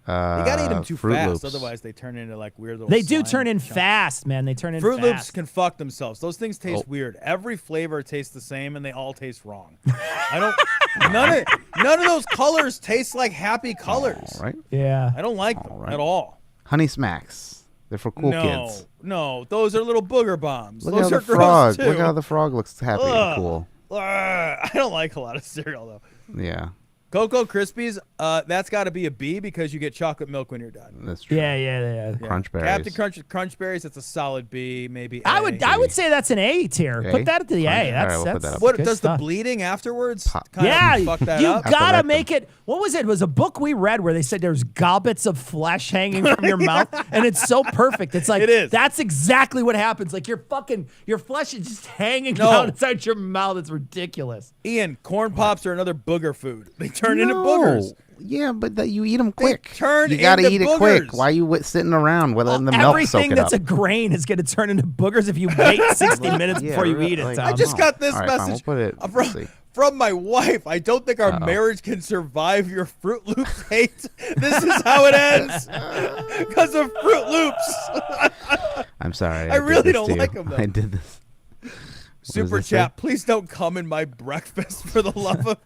Speaker 2: You gotta eat them too
Speaker 3: Fruit
Speaker 2: fast,
Speaker 3: Loops.
Speaker 2: otherwise they turn into like weird little.
Speaker 1: They do
Speaker 2: slime
Speaker 1: turn in
Speaker 2: chunks.
Speaker 1: fast, man. They turn in
Speaker 2: Fruit
Speaker 1: fast.
Speaker 2: Loops can fuck themselves. Those things taste
Speaker 3: Oh.
Speaker 2: weird. Every flavor tastes the same, and they all taste wrong. I don't. None of those colors taste like happy colors.
Speaker 3: All right.
Speaker 1: Yeah.
Speaker 2: I don't like them
Speaker 3: All right.
Speaker 2: at all.
Speaker 3: Honey Smacks. They're for cool
Speaker 2: no,
Speaker 3: kids.
Speaker 2: no, those are little booger bombs.
Speaker 3: Look
Speaker 2: those
Speaker 3: how
Speaker 2: are
Speaker 3: the frog.
Speaker 2: gross too.
Speaker 3: Look how the frog looks happy and
Speaker 2: Ugh.
Speaker 3: cool.
Speaker 2: I don't like a lot of cereal though.
Speaker 3: Yeah,
Speaker 2: Cocoa Krispies, that's got to be a B because you get chocolate milk when you're done.
Speaker 3: that's true.
Speaker 1: Yeah.
Speaker 3: Crunch Berries.
Speaker 2: Captain Crunch Berries, it's a solid B, maybe.
Speaker 1: I
Speaker 2: A.
Speaker 1: would say that's an A tier.
Speaker 3: A?
Speaker 1: Put that at the A.
Speaker 3: All right,
Speaker 1: That's
Speaker 3: we'll put
Speaker 1: that's
Speaker 3: that up.
Speaker 2: What
Speaker 1: good
Speaker 2: does
Speaker 1: stuff.
Speaker 2: the bleeding afterwards
Speaker 3: Pop.
Speaker 2: kind
Speaker 1: Yeah,
Speaker 2: of fuck that
Speaker 1: you
Speaker 2: up?
Speaker 1: gotta
Speaker 3: After
Speaker 1: make it. What was it? It was a book we read where they said there's gobbets of flesh hanging from your mouth, and it's so perfect. It's like
Speaker 2: It is.
Speaker 1: That's exactly what happens. Like your flesh is just hanging
Speaker 2: No.
Speaker 1: down inside your mouth. It's ridiculous.
Speaker 2: Ian, corn pops are another booger food. They turn into
Speaker 3: No.
Speaker 2: boogers.
Speaker 3: Yeah, but you eat them quick.
Speaker 2: turn
Speaker 3: you gotta
Speaker 2: into
Speaker 3: eat it quick.
Speaker 2: boogers.
Speaker 3: Why are you sitting around letting the milk soak
Speaker 1: Everything
Speaker 3: it
Speaker 1: that's
Speaker 3: up?
Speaker 1: a grain is going to turn into boogers if you wait 60 minutes
Speaker 3: Yeah,
Speaker 1: before you
Speaker 3: really,
Speaker 1: eat it,
Speaker 3: like-
Speaker 1: Tom.
Speaker 2: I just got this
Speaker 3: All right, fine,
Speaker 2: message
Speaker 3: we'll put it-
Speaker 2: from,
Speaker 3: let's see.
Speaker 2: from my wife. I don't think our
Speaker 3: Uh-oh.
Speaker 2: marriage can survive your Fruit Loops hate. This is how it ends because of Fruit Loops.
Speaker 3: I'm sorry.
Speaker 2: I
Speaker 3: did
Speaker 2: really
Speaker 3: this
Speaker 2: don't
Speaker 3: to you.
Speaker 2: like 'em, though.
Speaker 3: I did this.
Speaker 2: Super
Speaker 3: this say?
Speaker 2: chat, please don't come in my breakfast for the love of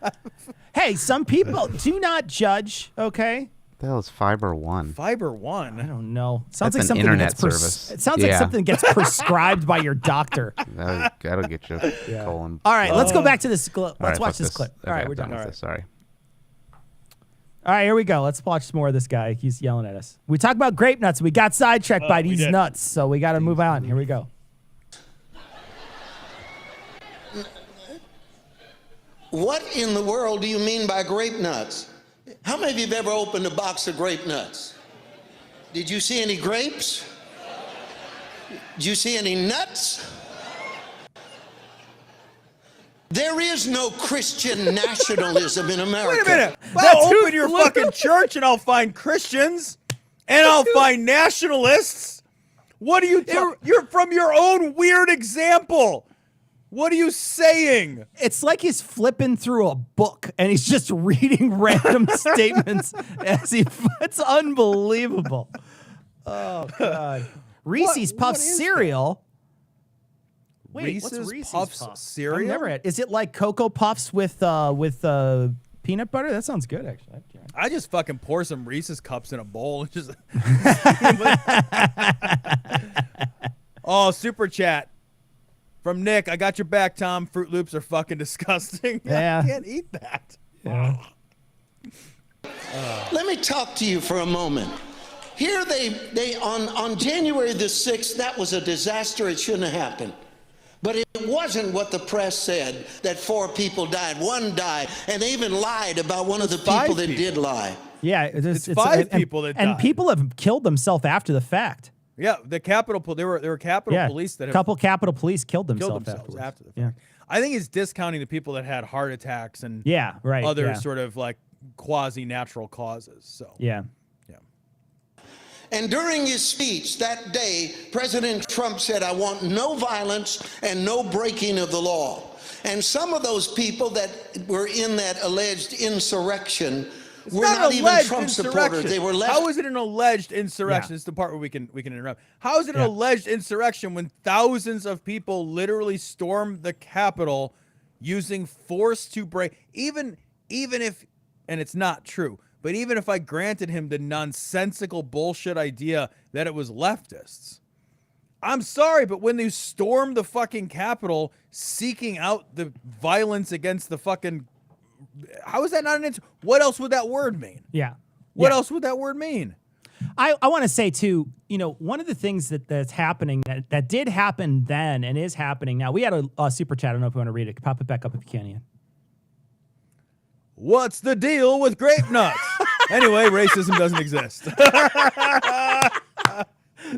Speaker 1: Hey, some people do not judge, okay?
Speaker 3: What the hell is Fiber One?
Speaker 2: Fiber
Speaker 1: I
Speaker 2: One.
Speaker 1: don't know. Sounds
Speaker 3: That's
Speaker 1: like
Speaker 3: an
Speaker 1: something
Speaker 3: internet
Speaker 1: gets
Speaker 3: service.
Speaker 1: It sounds like
Speaker 3: Yeah.
Speaker 1: something gets prescribed by your doctor.
Speaker 3: That'll get you colon.
Speaker 1: All right, let's go back to this. Let's
Speaker 3: All right,
Speaker 1: watch
Speaker 3: fuck
Speaker 1: this clip.
Speaker 3: Okay,
Speaker 1: All right,
Speaker 3: I'm
Speaker 1: we're done.
Speaker 3: with this. Sorry.
Speaker 1: All right, here we go. Let's watch some more of this guy. He's yelling at us. We talked about grape nuts. We got sidetracked by
Speaker 2: we
Speaker 1: these
Speaker 2: did.
Speaker 1: nuts, so we got to move on. Here we go.
Speaker 4: What in the world do you mean by grape nuts? How many of you have ever opened a box of grape nuts? Did you see any grapes? Did you see any nuts? There is no Christian nationalism in America.
Speaker 2: Wait a minute.
Speaker 1: That's
Speaker 2: I'll
Speaker 1: who
Speaker 2: open your
Speaker 1: flew-
Speaker 2: fucking church and I'll find Christians and I'll find nationalists. What are you? You're from your own weird example. What are you saying?
Speaker 1: It's like he's flipping through a book and he's just reading random statements as he. It's unbelievable. Oh God. Reese's
Speaker 2: what
Speaker 1: Puffs
Speaker 2: is
Speaker 1: cereal. Wait, what's
Speaker 2: Reese's
Speaker 1: Reese's
Speaker 2: Puffs
Speaker 1: Puffs?
Speaker 2: cereal?
Speaker 1: I've never had. Is it like Cocoa Puffs with peanut butter? That sounds good, actually.
Speaker 2: I just fucking pour some Reese's cups in a bowl and just. Oh, super chat from Nick. I got your back, Tom. Fruit Loops are fucking disgusting.
Speaker 1: Yeah.
Speaker 2: I can't eat that.
Speaker 1: Yeah.
Speaker 4: Let me talk to you for a moment. Here they on January the 6th, that was a disaster. It shouldn't have happened. But it wasn't what the press said, that 4 people died. 1 died, and they even lied about one of the
Speaker 2: It's 5
Speaker 4: people that
Speaker 2: people.
Speaker 4: did lie.
Speaker 1: Yeah,
Speaker 2: It's 5 people that
Speaker 1: and
Speaker 2: died.
Speaker 1: people have killed themselves after the fact.
Speaker 2: Yeah, the Capitol. There were Capitol Police that
Speaker 1: a couple Capitol Police killed
Speaker 2: killed
Speaker 1: themselves
Speaker 2: themselves after the fact.
Speaker 1: Yeah.
Speaker 2: I think he's discounting the people that had heart attacks and
Speaker 1: Right.
Speaker 2: other sort of like quasi-natural causes. So
Speaker 1: Yeah.
Speaker 4: And during his speech that day, President Trump said, I want no violence and no breaking of the law. And some of those people that were in that alleged insurrection were not even Trump supporters. They were left.
Speaker 2: How is it an alleged insurrection? This is the part where we can interrupt. How is it an alleged insurrection when thousands of people literally stormed the Capitol using force to break? Even if, and it's not true, but even if I granted him the nonsensical bullshit idea that it was leftists, I'm sorry, but when they stormed the fucking Capitol seeking out the violence against the fucking, how is that not an answer? What else would that word mean?
Speaker 1: Yeah.
Speaker 2: What else would that word mean?
Speaker 1: I want to say too, one of the things that's happening that did happen then and is happening now. We had a super chat. I don't know if you want to read it. Pop it back up if you can, Ian.
Speaker 2: What's the deal with grape nuts? Anyway, racism doesn't exist.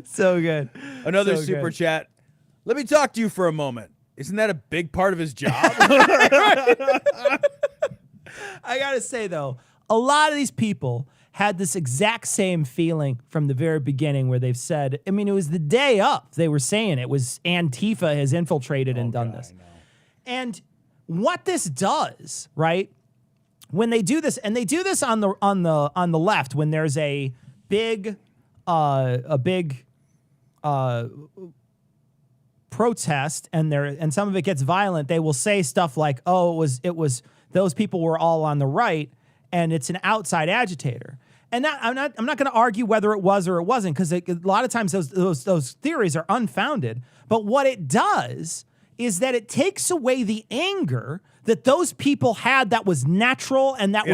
Speaker 1: So good.
Speaker 2: Another
Speaker 1: So
Speaker 2: super
Speaker 1: good.
Speaker 2: chat. Let me talk to you for a moment. Isn't that a big part of his job?
Speaker 1: I got to say, though, a lot of these people had this exact same feeling from the very beginning where they've said, I mean, it was the day up. They were saying it was Antifa has infiltrated and done this. And what this does, right? When they do this, and they do this on the left, when there's a big protest and some of it gets violent, they will say stuff like, "Oh, it was those people were all on the right, and it's an outside agitator." And I'm not going to argue whether it was or it wasn't, because a lot of times those theories are unfounded. But what it does is that it takes away the anger that those people had that was natural and that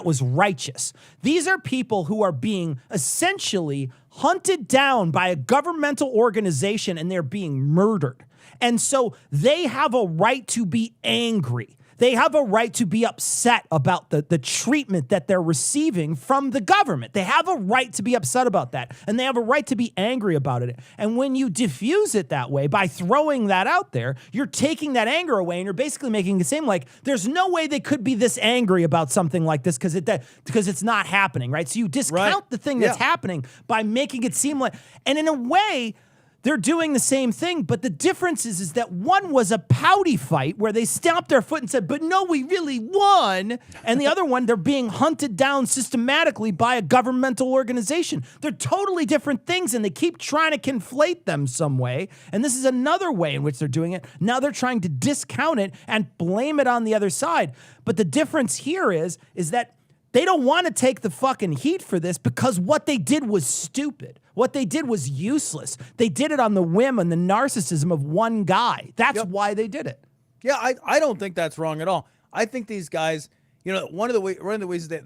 Speaker 1: was righteous. These are people who are being essentially hunted down by a governmental organization and they're being murdered. And so they have a right to be angry. They have a right to be upset about the treatment that they're receiving from the government. They have a right to be upset about that, and they have a right to be angry about it. And when you diffuse it that way, by throwing that out there, you're taking that anger away, and you're basically making it seem like there's no way they could be this angry about something like this because it's not happening, right? So you discount the thing that's happening by making it seem like, and in a way, they're doing the same thing, but the difference is that one was a pouty fight where they stamped their foot and said, but no, we really won. And the other one, they're being hunted down systematically by a governmental organization. They're totally different things, and they keep trying to conflate them some way. And this is another way in which they're doing it. Now they're trying to discount it and blame it on the other side. But the difference here is that they don't want to take the fucking heat for this because what they did was stupid. What they did was useless. They did it on the whim and the narcissism of one guy. That's why they did it.
Speaker 2: Yeah, I don't think that's wrong at all. I think these guys, one of the ways that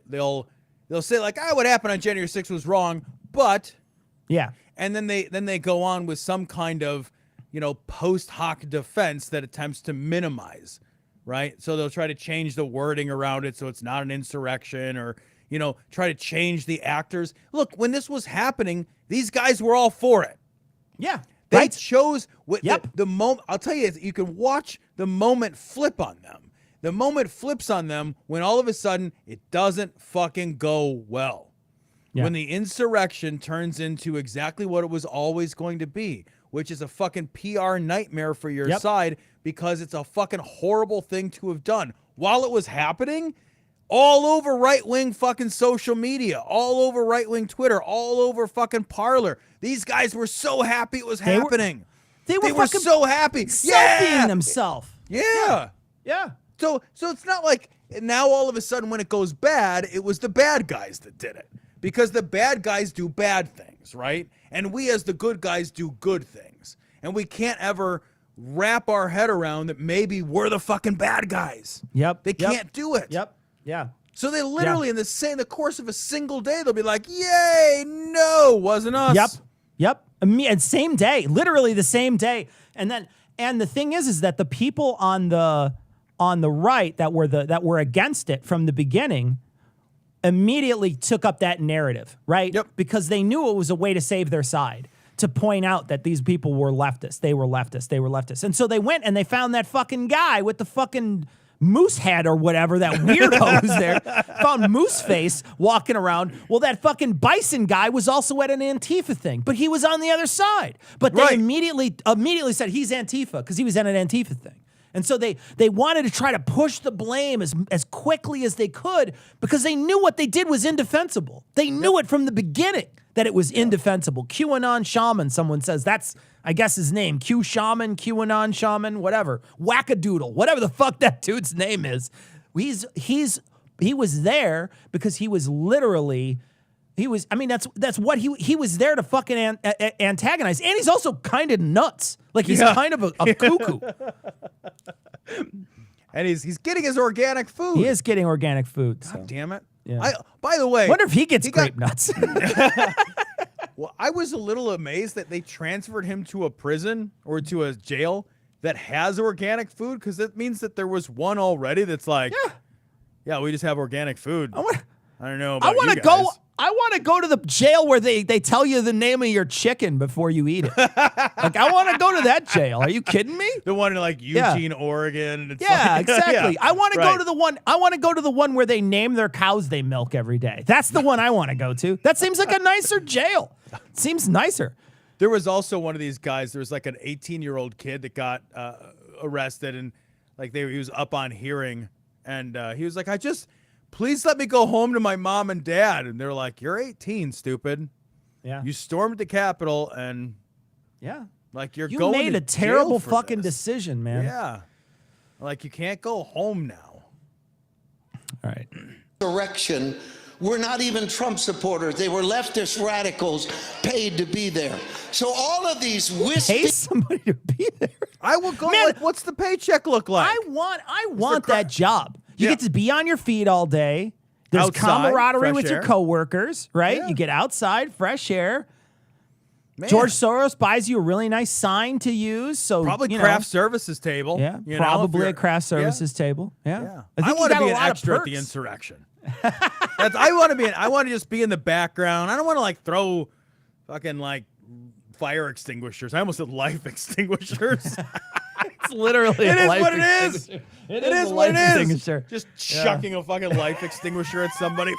Speaker 2: they'll say like, what happened on January 6th was wrong, but and then they go on with some kind of post hoc defense that attempts to minimize. Right? So they'll try to change the wording around it so it's not an insurrection, or, try to change the actors. Look, when this was happening, these guys were all for it.
Speaker 1: Yeah.
Speaker 2: They chose the moment. I'll tell you, you can watch the moment flip on them. The moment flips on them when all of a sudden it doesn't fucking go well. Yeah. When the insurrection turns into exactly what it was always going to be, which is a fucking PR nightmare for your side, because it's a fucking horrible thing to have done. While it was happening, all over right-wing fucking social media, all over right-wing Twitter, all over fucking Parler, these guys were so happy it was happening. They were so happy.
Speaker 1: Selfieing themselves.
Speaker 2: Yeah. So it's not like now all of a sudden when it goes bad, it was the bad guys that did it. Because the bad guys do bad things, right? And we as the good guys do good things. And we can't ever wrap our head around that maybe we're the fucking bad guys. They can't do it.
Speaker 1: Yeah.
Speaker 2: So they literally in the course of a single day, they'll be like, yay, no, wasn't us.
Speaker 1: Yep. And same day, literally the same day. And the thing is that the people on the right that were against it from the beginning immediately took up that narrative, right?
Speaker 2: Yep.
Speaker 1: Because they knew it was a way to save their side, to point out that these people were leftists. They were leftists. They were leftists. And so they went and they found that fucking guy with the fucking moose head or whatever, that weirdo who's there, found Moose Face walking around. Well, that fucking Bison guy was also at an Antifa thing, but he was on the other side. But they immediately said he's Antifa because he was at an Antifa thing. And so they wanted to try to push the blame as quickly as they could because they knew what they did was indefensible. They knew it from the beginning that it was indefensible. QAnon Shaman, someone says. That's, I guess, his name. Q Shaman, QAnon Shaman, whatever. Wackadoodle, whatever the fuck that dude's name is. He was there because he was literally... that's what he was there to fucking antagonize. And he's also kind of nuts. Like, he's kind of a cuckoo.
Speaker 2: And he's getting his organic food.
Speaker 1: He is getting organic food.
Speaker 2: God damn it.
Speaker 1: Yeah.
Speaker 2: By the way,
Speaker 1: wonder if he gets grape nuts.
Speaker 2: Well, I was a little amazed that they transferred him to a prison or to a jail that has organic food, because it means that there was one already that's like, yeah, we just have organic food. I don't know about
Speaker 1: I want to
Speaker 2: you guys.
Speaker 1: I want to go to the jail where they tell you the name of your chicken before you eat it. Like, I want to go to that jail. Are you kidding me?
Speaker 2: The one in like Eugene, Oregon. It's
Speaker 1: yeah,
Speaker 2: like,
Speaker 1: exactly.
Speaker 2: yeah,
Speaker 1: I want to go to the one. I want to go to the one where they name their cows they milk every day. That's the one I want to go to. That seems like a nicer jail. Seems nicer.
Speaker 2: There was also one of these guys. There was like an 18-year-old kid that got arrested, and like he was up on hearing, and he was like, please let me go home to my mom and dad. And they're like, you're 18, stupid.
Speaker 1: Yeah.
Speaker 2: You stormed the Capitol, and like you
Speaker 1: made a terrible fucking decision, man.
Speaker 2: Yeah. Like, you can't go home now.
Speaker 1: All right.
Speaker 4: Insurrection were not even Trump supporters. They were leftist radicals paid to be there. So all of these
Speaker 1: Pay somebody to be there.
Speaker 2: I will go.
Speaker 1: Man,
Speaker 2: like, what's the paycheck look like?
Speaker 1: I want that job. You get to be on your feet all day. There's
Speaker 2: Outside,
Speaker 1: camaraderie
Speaker 2: fresh
Speaker 1: with your
Speaker 2: air.
Speaker 1: coworkers, right?
Speaker 2: Yeah.
Speaker 1: You get outside, fresh air.
Speaker 2: Man.
Speaker 1: George Soros buys you a really nice sign to use. So
Speaker 2: Probably
Speaker 1: you
Speaker 2: craft
Speaker 1: know,
Speaker 2: services table.
Speaker 1: Yeah,
Speaker 2: you know,
Speaker 1: probably
Speaker 2: if
Speaker 1: a
Speaker 2: you're-
Speaker 1: craft services table. Yeah.
Speaker 2: Yeah.
Speaker 1: I think
Speaker 2: want to
Speaker 1: you
Speaker 2: be
Speaker 1: got a
Speaker 2: an
Speaker 1: lot
Speaker 2: extra
Speaker 1: of
Speaker 2: at the
Speaker 1: perks.
Speaker 2: insurrection. I want to just be in the background. I don't want to like throw fucking like fire extinguishers. I almost said life extinguishers.
Speaker 1: It's literally
Speaker 2: It
Speaker 1: a
Speaker 2: is
Speaker 1: life
Speaker 2: what it is.
Speaker 1: extinguisher.
Speaker 2: It
Speaker 1: is
Speaker 2: is
Speaker 1: a
Speaker 2: what it
Speaker 1: life
Speaker 2: is.
Speaker 1: extinguisher.
Speaker 2: Just chucking a fucking life extinguisher at somebody.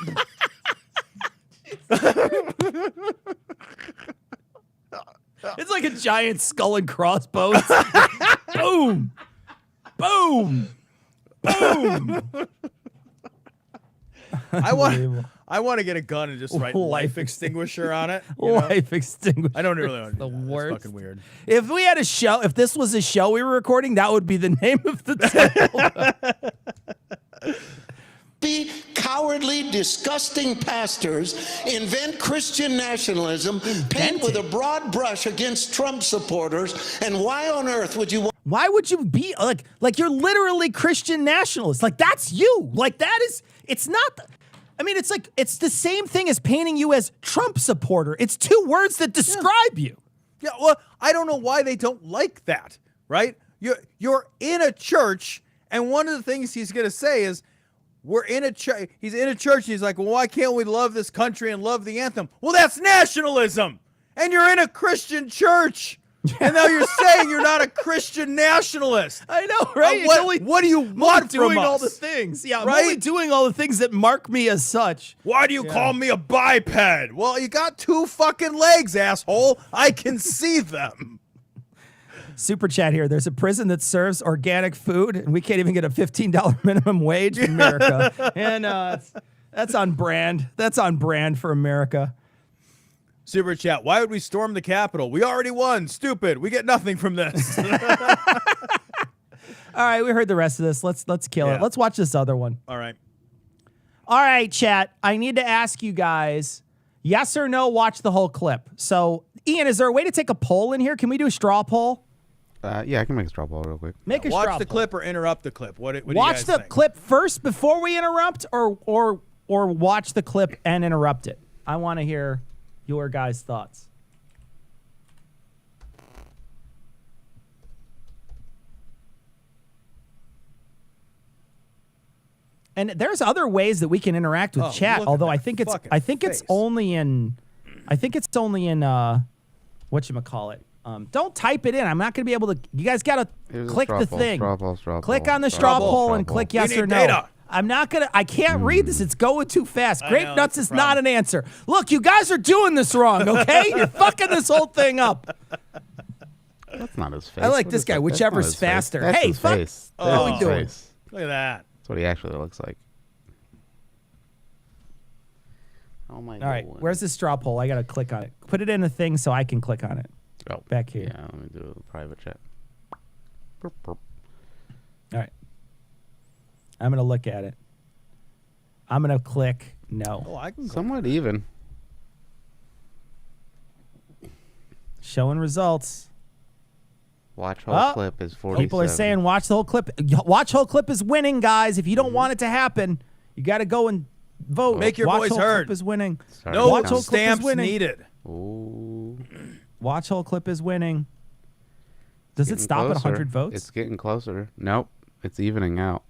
Speaker 1: It's like a giant skull and crossbones. Boom. Boom. Boom.
Speaker 2: I want to get a gun and just write life extinguisher on it. You know?
Speaker 1: Life extinguisher.
Speaker 2: I don't really want to
Speaker 1: The
Speaker 2: do that.
Speaker 1: worst.
Speaker 2: It's fucking weird.
Speaker 1: If we had a show, if this was a show we were recording, that would be the name of the title.
Speaker 4: Be cowardly, disgusting pastors invent Christian nationalism, paint with a broad brush against Trump supporters, and why on earth would you want
Speaker 1: Why would you be like you're literally Christian nationalist? Like, that's you. Like, that is, it's not, I mean, it's like, it's the same thing as painting you as Trump supporter. It's two words that describe you.
Speaker 2: Yeah, well, I don't know why they don't like that, right? You're in a church, and one of the things he's going to say is, we're in a church. He's in a church, and he's like, well, why can't we love this country and love the anthem? Well, that's nationalism, and you're in a Christian church. And now you're saying you're not a Christian nationalist.
Speaker 1: I know, right?
Speaker 2: What do you want from
Speaker 1: doing
Speaker 2: us?
Speaker 1: all the things. Yeah, I'm
Speaker 2: Right?
Speaker 1: only doing all the things that mark me as such.
Speaker 2: Why do you call me a biped? Well, you got two fucking legs, asshole. I can see them.
Speaker 1: Super chat here. There's a prison that serves organic food, and we can't even get a $15 minimum wage in America. And that's on brand. That's on brand for America.
Speaker 2: Super chat. Why would we storm the Capitol? We already won. Stupid. We get nothing from this.
Speaker 1: All right, we heard the rest of this. Let's kill it.
Speaker 2: Yeah.
Speaker 1: Let's watch this other one.
Speaker 2: All right.
Speaker 1: All right, chat. I need to ask you guys, yes or no, watch the whole clip. So, Ian, is there a way to take a poll in here? Can we do a straw poll?
Speaker 3: Yeah, I can make a straw poll real quick.
Speaker 1: Make a straw
Speaker 2: Watch the
Speaker 1: poll.
Speaker 2: clip or interrupt the clip. What do you
Speaker 1: Watch
Speaker 2: guys
Speaker 1: the
Speaker 2: think?
Speaker 1: clip first before we interrupt, or watch the clip and interrupt it. I want to hear your guys' thoughts. And there's other ways that we can interact with chat.
Speaker 2: look at
Speaker 1: Although
Speaker 2: that
Speaker 1: I think it's
Speaker 2: fucking face.
Speaker 1: only in whatchamacallit. Don't type it in. I'm not going to be able to. You guys got to
Speaker 3: Here's a
Speaker 1: click
Speaker 3: straw
Speaker 1: the
Speaker 3: poll,
Speaker 1: thing.
Speaker 3: straw poll,
Speaker 1: Click on the straw poll and
Speaker 3: poll.
Speaker 1: click
Speaker 2: We
Speaker 1: yes
Speaker 2: need
Speaker 1: or no.
Speaker 2: data.
Speaker 1: I'm not gonna. I can't read this. It's going too fast.
Speaker 2: I
Speaker 1: Grape
Speaker 2: know,
Speaker 1: nuts
Speaker 2: that's
Speaker 1: is
Speaker 2: the
Speaker 1: not
Speaker 2: problem.
Speaker 1: an answer. Look, you guys are doing this wrong. Okay, you're fucking this whole thing up.
Speaker 3: That's not his face.
Speaker 1: I like
Speaker 3: What
Speaker 1: this
Speaker 3: is
Speaker 1: guy.
Speaker 3: that? That's
Speaker 1: Whichever's
Speaker 3: not his face.
Speaker 1: faster.
Speaker 3: That's
Speaker 1: Hey,
Speaker 3: his
Speaker 1: fuck.
Speaker 3: face.
Speaker 1: What are we
Speaker 3: That's his
Speaker 1: doing?
Speaker 3: face.
Speaker 2: Look at that.
Speaker 3: That's what he actually looks like. Oh my god.
Speaker 1: All right, where's the straw poll? I gotta click on it. Put it in a thing so I can click on it.
Speaker 3: Oh,
Speaker 1: Back here.
Speaker 3: Yeah, let me do a private chat. Burp, burp.
Speaker 1: All right. I'm gonna look at it. I'm gonna click no.
Speaker 2: Oh, I can go.
Speaker 3: Somewhat even.
Speaker 1: Showing results.
Speaker 3: Watch whole
Speaker 1: Oh,
Speaker 3: clip is 47.
Speaker 1: People are saying watch the whole clip. Watch whole clip is winning, guys. If you don't want it to happen, you got to go and vote.
Speaker 2: Make your
Speaker 1: watch
Speaker 2: voice
Speaker 1: whole
Speaker 2: heard.
Speaker 1: Clip is winning.
Speaker 3: Starting
Speaker 2: No
Speaker 3: to
Speaker 1: Watch
Speaker 3: count.
Speaker 1: whole clip is
Speaker 2: stamps
Speaker 1: winning.
Speaker 2: needed.
Speaker 3: Ooh.
Speaker 1: Watch whole clip is winning. Does it
Speaker 3: Getting
Speaker 1: stop at
Speaker 3: closer.
Speaker 1: 100 votes?
Speaker 3: It's getting closer. Nope. It's evening out.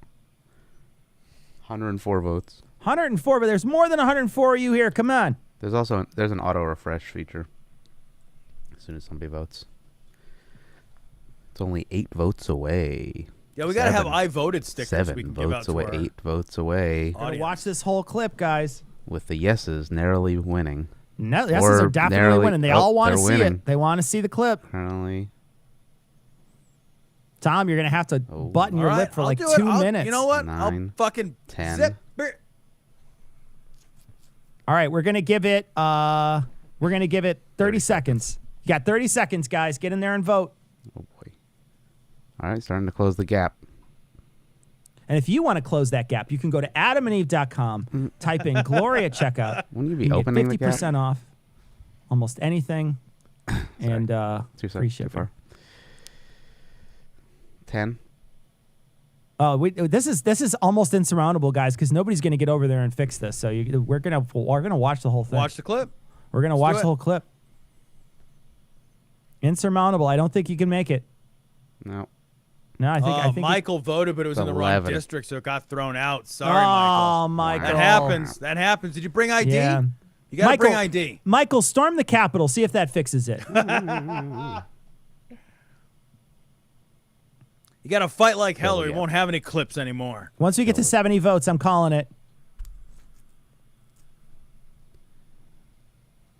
Speaker 3: 104 votes.
Speaker 1: 104, but there's more than 104 of you here. Come on.
Speaker 3: There's an auto refresh feature. As soon as somebody votes. It's only 8 votes away.
Speaker 2: Yeah, we got to have
Speaker 3: 7.
Speaker 2: I voted stickers
Speaker 3: 7
Speaker 2: we can give out
Speaker 3: votes
Speaker 2: to
Speaker 3: away.
Speaker 2: our
Speaker 3: 8 votes away.
Speaker 1: Gotta
Speaker 2: audience.
Speaker 1: watch this whole clip, guys.
Speaker 3: With the yeses narrowly winning.
Speaker 1: No, the yeses
Speaker 3: Or
Speaker 1: are definitely
Speaker 3: narrowly-
Speaker 1: winning. They
Speaker 3: oh,
Speaker 1: all want to
Speaker 3: they're
Speaker 1: see
Speaker 3: winning.
Speaker 1: it. They want to see the clip.
Speaker 3: Apparently.
Speaker 1: Tom, you're going to have to
Speaker 3: Oh.
Speaker 1: button your
Speaker 2: All
Speaker 1: lip
Speaker 2: right,
Speaker 1: for
Speaker 2: I'll
Speaker 1: like
Speaker 2: do it.
Speaker 1: 2 minutes.
Speaker 2: You know what?
Speaker 3: 9,
Speaker 2: I'll fucking
Speaker 3: 10.
Speaker 2: zip.
Speaker 1: All right, we're going to give it 30 seconds. You got 30 seconds, guys. Get in there and vote.
Speaker 3: Oh boy. All right, starting to close the gap.
Speaker 1: And if you want to close that gap, you can go to adamandeve.com, type in Gloria checkout.
Speaker 3: Wouldn't you be
Speaker 1: You can
Speaker 3: opening
Speaker 1: get
Speaker 3: the gap?
Speaker 1: 50% off almost anything and
Speaker 3: Too
Speaker 1: free
Speaker 3: too
Speaker 1: shipping.
Speaker 3: far. 10.
Speaker 1: Oh, this is almost insurmountable, guys, because nobody's going to get over there and fix this. So we're gonna watch the whole thing.
Speaker 2: Watch the clip.
Speaker 1: We're gonna
Speaker 2: Let's
Speaker 1: watch
Speaker 2: do
Speaker 1: the
Speaker 2: it.
Speaker 1: whole clip. Insurmountable. I don't think you can make it.
Speaker 3: No.
Speaker 1: No, I think
Speaker 2: Michael voted, but it was in the wrong
Speaker 3: 11.
Speaker 2: district, so it got thrown out. Sorry,
Speaker 1: Oh,
Speaker 2: Michael.
Speaker 1: Michael.
Speaker 2: That happens. That happens. Did you bring ID?
Speaker 1: Yeah.
Speaker 2: You got to bring
Speaker 1: Michael-
Speaker 2: ID.
Speaker 1: Michael, storm the Capitol. See if that fixes it.
Speaker 2: You got to fight like hell, or you
Speaker 3: yeah.
Speaker 2: won't have any clips anymore.
Speaker 1: Once we get to 70 votes, I'm calling it.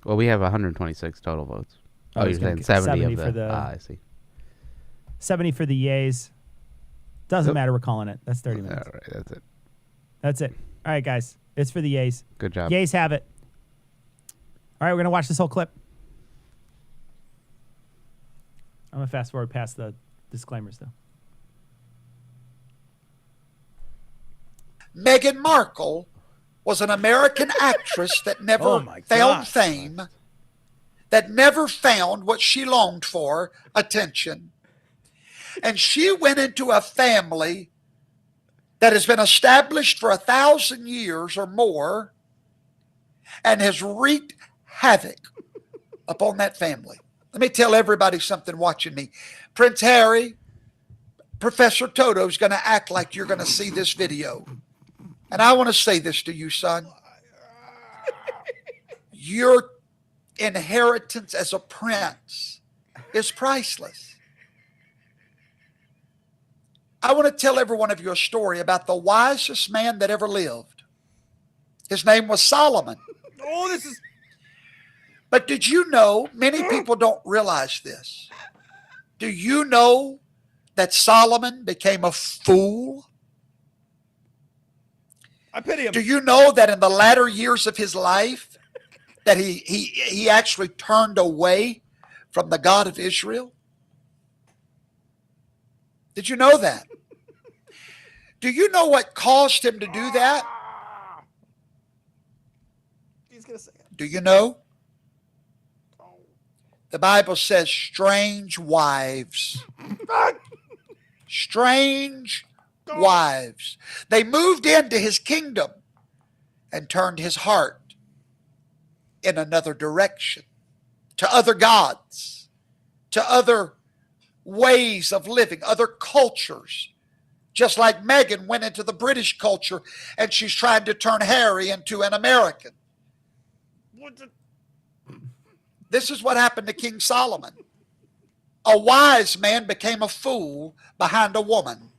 Speaker 3: Well, we have 126 total votes.
Speaker 1: Oh,
Speaker 3: Oh,
Speaker 1: he's
Speaker 3: you're
Speaker 1: gonna
Speaker 3: saying
Speaker 1: get
Speaker 3: 70
Speaker 1: 70
Speaker 3: of
Speaker 1: for
Speaker 3: the.
Speaker 1: the-
Speaker 3: I see.
Speaker 1: 70 for the yays. Doesn't
Speaker 3: Yep.
Speaker 1: matter. We're calling it. That's 30
Speaker 3: All
Speaker 1: minutes.
Speaker 3: right, that's it.
Speaker 1: That's it. All right, guys. It's for the yays.
Speaker 3: Good job.
Speaker 1: Yays have it. All right, we're going to watch this whole clip. I'm going to fast forward past the disclaimers, though.
Speaker 5: Meghan Markle was an American actress that
Speaker 2: Oh
Speaker 5: never
Speaker 2: my
Speaker 5: found
Speaker 2: God.
Speaker 5: fame, that never found what she longed for, attention. And she went into a family that has been established for 1,000 years or more and has wreaked havoc upon that family. Let me tell everybody something watching me. Prince Harry, Professor Toto is going to act like you're going to see this video. And I want to say this to you, son. Your inheritance as a prince is priceless. I want to tell every one of you a story about the wisest man that ever lived. His name was Solomon.
Speaker 2: Oh, this is.
Speaker 5: But did you know, many people don't realize this. Do you know that Solomon became a fool?
Speaker 2: I pity him.
Speaker 5: Do you know that in the latter years of his life, that he actually turned away from the God of Israel? Did you know that? Do you know what caused him to do that?
Speaker 2: He's gonna say it.
Speaker 5: Do you know? The Bible says strange wives. Strange wives. They moved into his kingdom and turned his heart in another direction, to other gods, to other ways of living, other cultures, Just like Meghan went into the British culture and she's trying to turn Harry into an American. This is what happened to King Solomon. A wise man became a fool behind a woman.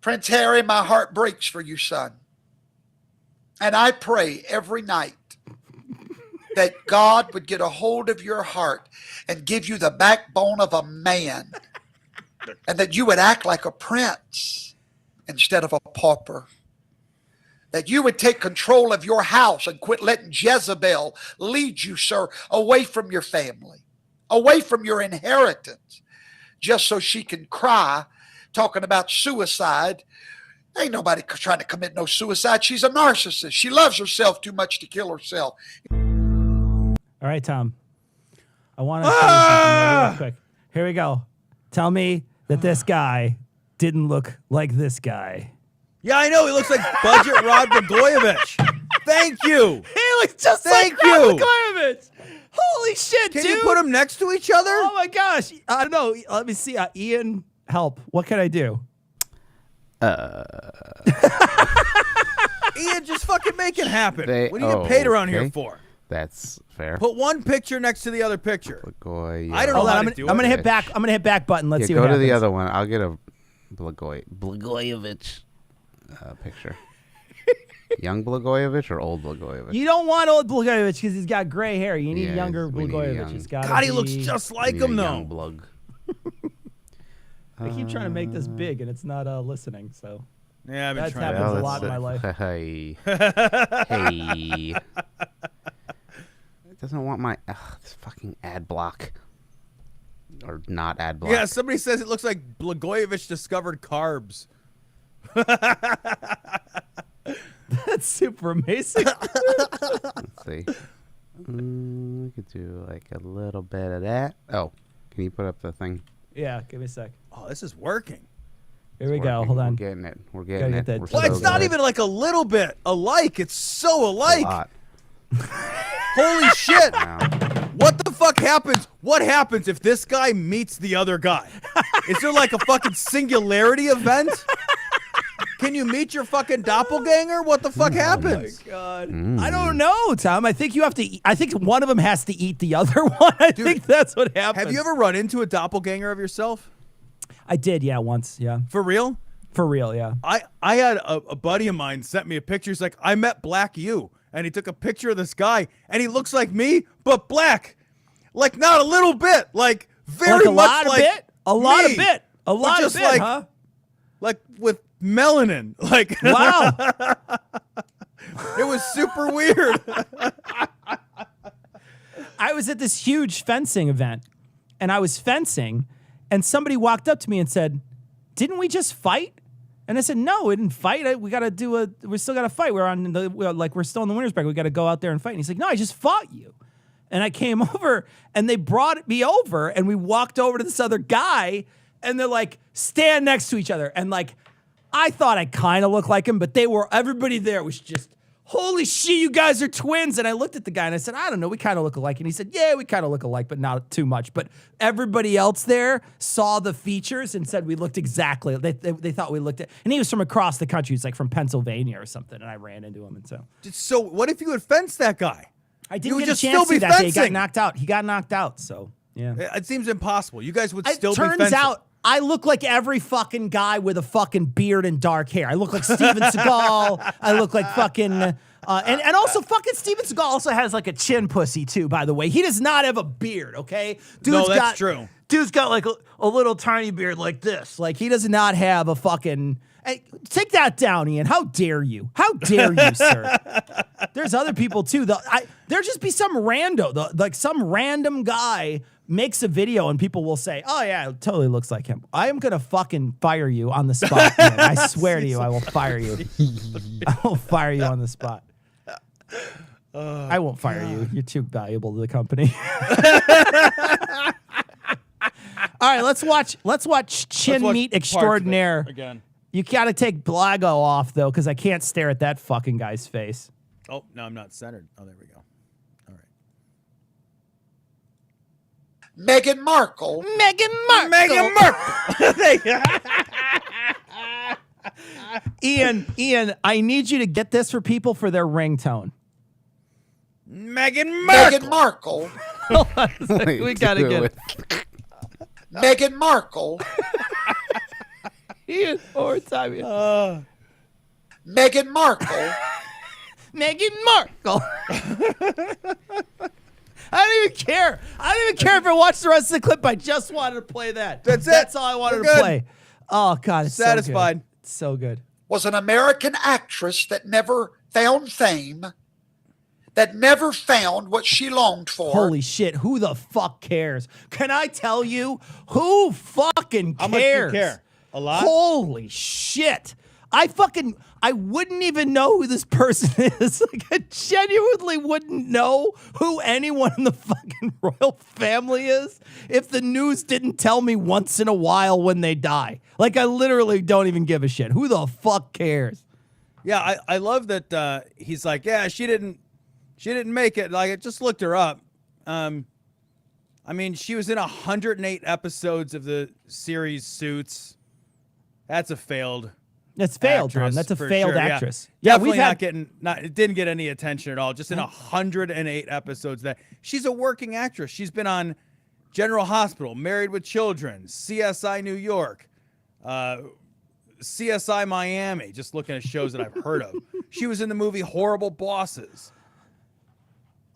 Speaker 5: Prince Harry, my heart breaks for you, son. And I pray every night that God would get a hold of your heart and give you the backbone of a man, and that you would act like a prince instead of a pauper. That you would take control of your house and quit letting Jezebel lead you, sir, away from your family, away from your inheritance, just so she can cry talking about suicide. Ain't nobody trying to commit no suicide. She's a narcissist. She loves herself too much to kill herself.
Speaker 1: All right, Tom. I want to say something real quick. Here we go. Tell me that this guy didn't look like this guy.
Speaker 2: Yeah, I know. He looks like Budget Rod Blagojevich. Thank you.
Speaker 1: He looks just like Rod Blagojevich. Holy shit, dude.
Speaker 2: Can you put them next to each other?
Speaker 1: Oh, my gosh. I don't know. Let me see. Ian, help. What can I do?
Speaker 2: Ian, just fucking make it happen. What do you
Speaker 3: Oh,
Speaker 2: get paid around here
Speaker 3: okay.
Speaker 2: for?
Speaker 3: That's fair.
Speaker 2: Put one picture next to the other picture.
Speaker 3: Blagojevich.
Speaker 2: I don't know
Speaker 1: Hold
Speaker 2: how
Speaker 1: on.
Speaker 2: to do
Speaker 1: I'm
Speaker 2: it.
Speaker 1: gonna hit back. I'm gonna hit back button. Let's see
Speaker 3: Go
Speaker 1: what
Speaker 3: to
Speaker 1: happens.
Speaker 3: the other one. I'll get a Blagojevich picture. Young Blagojevich or old Blagojevich?
Speaker 1: You don't want old Blagojevich because he's got gray hair. You need younger
Speaker 3: we need
Speaker 1: Blagojevich.
Speaker 3: young.
Speaker 1: It's gotta
Speaker 2: God, he
Speaker 1: be-
Speaker 2: looks just like
Speaker 3: We need a
Speaker 2: him,
Speaker 3: young
Speaker 2: though.
Speaker 3: Blug.
Speaker 1: I keep trying to make this big and it's not listening. So
Speaker 2: Yeah, I've been
Speaker 1: That's
Speaker 2: trying
Speaker 1: happens
Speaker 2: to.
Speaker 1: a lot in my life.
Speaker 3: Hey. Hey. It doesn't want my this fucking ad block. Or not ad block.
Speaker 2: Yeah, somebody says it looks like Blagojevich discovered carbs.
Speaker 1: that's super amazing.
Speaker 3: Let's see. We could do like a little bit of that. Oh, can you put up the thing?
Speaker 1: Yeah, give me a sec.
Speaker 2: Oh, this is working.
Speaker 1: Here we go.
Speaker 3: Working.
Speaker 1: Hold on.
Speaker 3: We're getting it. We're getting
Speaker 1: get
Speaker 3: it.
Speaker 1: that-
Speaker 3: We're
Speaker 2: Well,
Speaker 3: so
Speaker 2: it's not
Speaker 3: good.
Speaker 2: even like a little bit alike. It's so
Speaker 3: A
Speaker 2: alike.
Speaker 3: lot.
Speaker 2: Holy shit.
Speaker 3: Wow.
Speaker 2: What the fuck happens? What happens if this guy meets the other guy? Is there like a fucking singularity event? Can you meet your fucking doppelganger? What the fuck happens?
Speaker 1: God, I don't know, Tom. I think you have to. I think one of them has to eat the other one. I think that's what happens.
Speaker 2: Have you ever run into a doppelganger of yourself?
Speaker 1: I did, yeah, once, yeah,
Speaker 2: For real?
Speaker 1: for real, yeah.
Speaker 2: I had a buddy of mine sent me a picture. He's like, I met Black You. And he took a picture of this guy, and he looks like me, but black. Like, not a little bit. Like, very
Speaker 1: Like a
Speaker 2: much
Speaker 1: lot
Speaker 2: like
Speaker 1: of bit, a lot
Speaker 2: me,
Speaker 1: of bit, a
Speaker 2: but
Speaker 1: lot of
Speaker 2: just
Speaker 1: bit,
Speaker 2: like,
Speaker 1: huh?
Speaker 2: Like, with melanin. Like,
Speaker 1: Wow.
Speaker 2: it was super weird.
Speaker 1: I was at this huge fencing event, and I was fencing, and somebody walked up to me and said, "Didn't we just fight?" And I said, "No, we didn't fight. We still got to fight. We're still in the winter's break. We got to go out there and fight." And he's like, "No, I just fought you." And I came over, and they brought me over, and we walked over to this other guy, and they're like, stand next to each other. And like, I thought I kind of looked like him, but everybody there was just, holy shit, you guys are twins. And I looked at the guy and I said, I don't know, we kind of look alike. And he said, yeah, we kind of look alike, but not too much. But everybody else there saw the features and said we looked exactly. They thought we looked and he was from across the country. He's like from Pennsylvania or something. And I ran into him. And
Speaker 2: So what if you had fenced that guy?
Speaker 1: I
Speaker 2: You
Speaker 1: didn't
Speaker 2: would
Speaker 1: get a
Speaker 2: just
Speaker 1: chance
Speaker 2: still
Speaker 1: to
Speaker 2: be
Speaker 1: that day. He got
Speaker 2: fencing.
Speaker 1: knocked out. He got knocked out. So, yeah.
Speaker 2: It seems impossible. You guys would
Speaker 1: It
Speaker 2: still be
Speaker 1: turns
Speaker 2: fencing.
Speaker 1: out I look like every fucking guy with a fucking beard and dark hair. I look like Steven Seagal. I look like fucking... and also fucking Steven Seagal also has like a chin pussy too, by the way. He does not have a beard, okay?
Speaker 2: No, that's true.
Speaker 1: Dude's got like a little tiny beard like this. Like he does not have a fucking... Hey, take that down, Ian. How dare you? How dare you, sir? There's other people too. There just be some rando, like some random guy makes a video and people will say, oh yeah, it totally looks like him. I am going to fucking fire you on the spot, man. I swear to you, I will fire you. I will fire you on the spot. I won't fire you. You're too valuable to the company. All right, let's watch Chin Meat Extraordinaire.
Speaker 2: Again.
Speaker 1: You got to take Blago off, though, because I can't stare at that fucking guy's face.
Speaker 2: Oh, no, I'm not centered. Oh, there we go. All right.
Speaker 5: Meghan Markle
Speaker 1: Meghan Markle.
Speaker 2: Meghan Markle.
Speaker 1: Ian, I need you to get this for people for their ringtone.
Speaker 2: Meghan Markle.
Speaker 5: Meghan Markle.
Speaker 1: We gotta get it.
Speaker 5: Meghan Markle.
Speaker 1: Ian, one more time. Ian.
Speaker 5: Meghan Markle.
Speaker 1: Meghan Markle. I don't even care. I don't even care if I watch the rest of the clip. I just wanted to play that.
Speaker 2: That's it.
Speaker 1: That's all I wanted
Speaker 2: We're
Speaker 1: to
Speaker 2: good.
Speaker 1: play. Oh, God. It's
Speaker 2: Satisfied.
Speaker 1: So good. It's so good.
Speaker 5: Was an American actress that never found fame, that never found what she longed for.
Speaker 1: Holy shit. Who the fuck cares? Can I tell you? Who fucking cares?
Speaker 2: How much do you care? A lot?
Speaker 1: Holy shit. I wouldn't even know who this person is. Like, I genuinely wouldn't know who anyone in the fucking royal family is if the news didn't tell me once in a while when they die. Like, I literally don't even give a shit. Who the fuck cares?
Speaker 2: Yeah, I love that he's like, yeah, she didn't make it. Like, I just looked her up. I mean, she was in 108 episodes of the series Suits. That's a failed.
Speaker 1: That's failed, Tom.
Speaker 2: Actress,
Speaker 1: That's a
Speaker 2: for
Speaker 1: failed
Speaker 2: sure, yeah.
Speaker 1: actress. Yeah,
Speaker 2: Definitely
Speaker 1: we've had
Speaker 2: it didn't get any attention at all. Just in 108 episodes. That she's a working actress. She's been on General Hospital, Married with Children, CSI New York, CSI Miami. Just looking at shows that I've heard of. She was in the movie Horrible Bosses.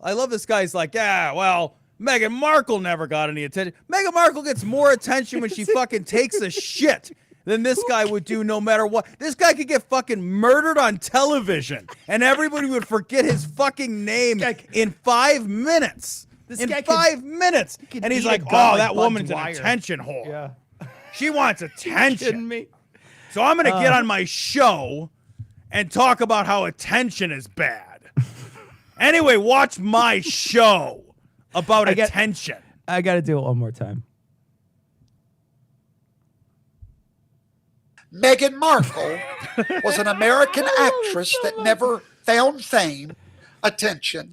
Speaker 2: I love this guy's like, yeah, well, Meghan Markle never got any attention. Meghan Markle gets more attention when she fucking takes a shit than this guy would do no matter what. This guy could get fucking murdered on television and everybody would forget his fucking name in 5 minutes. In 5 minutes. And he's like, oh, that woman's an attention whore.
Speaker 1: Yeah.
Speaker 2: She wants attention.
Speaker 1: Kidding me?
Speaker 2: So I'm going to get on my show and talk about how attention is bad. Anyway, watch my show about attention.
Speaker 1: I got to do it one more time.
Speaker 5: Meghan Markle was an American actress that never found fame, attention.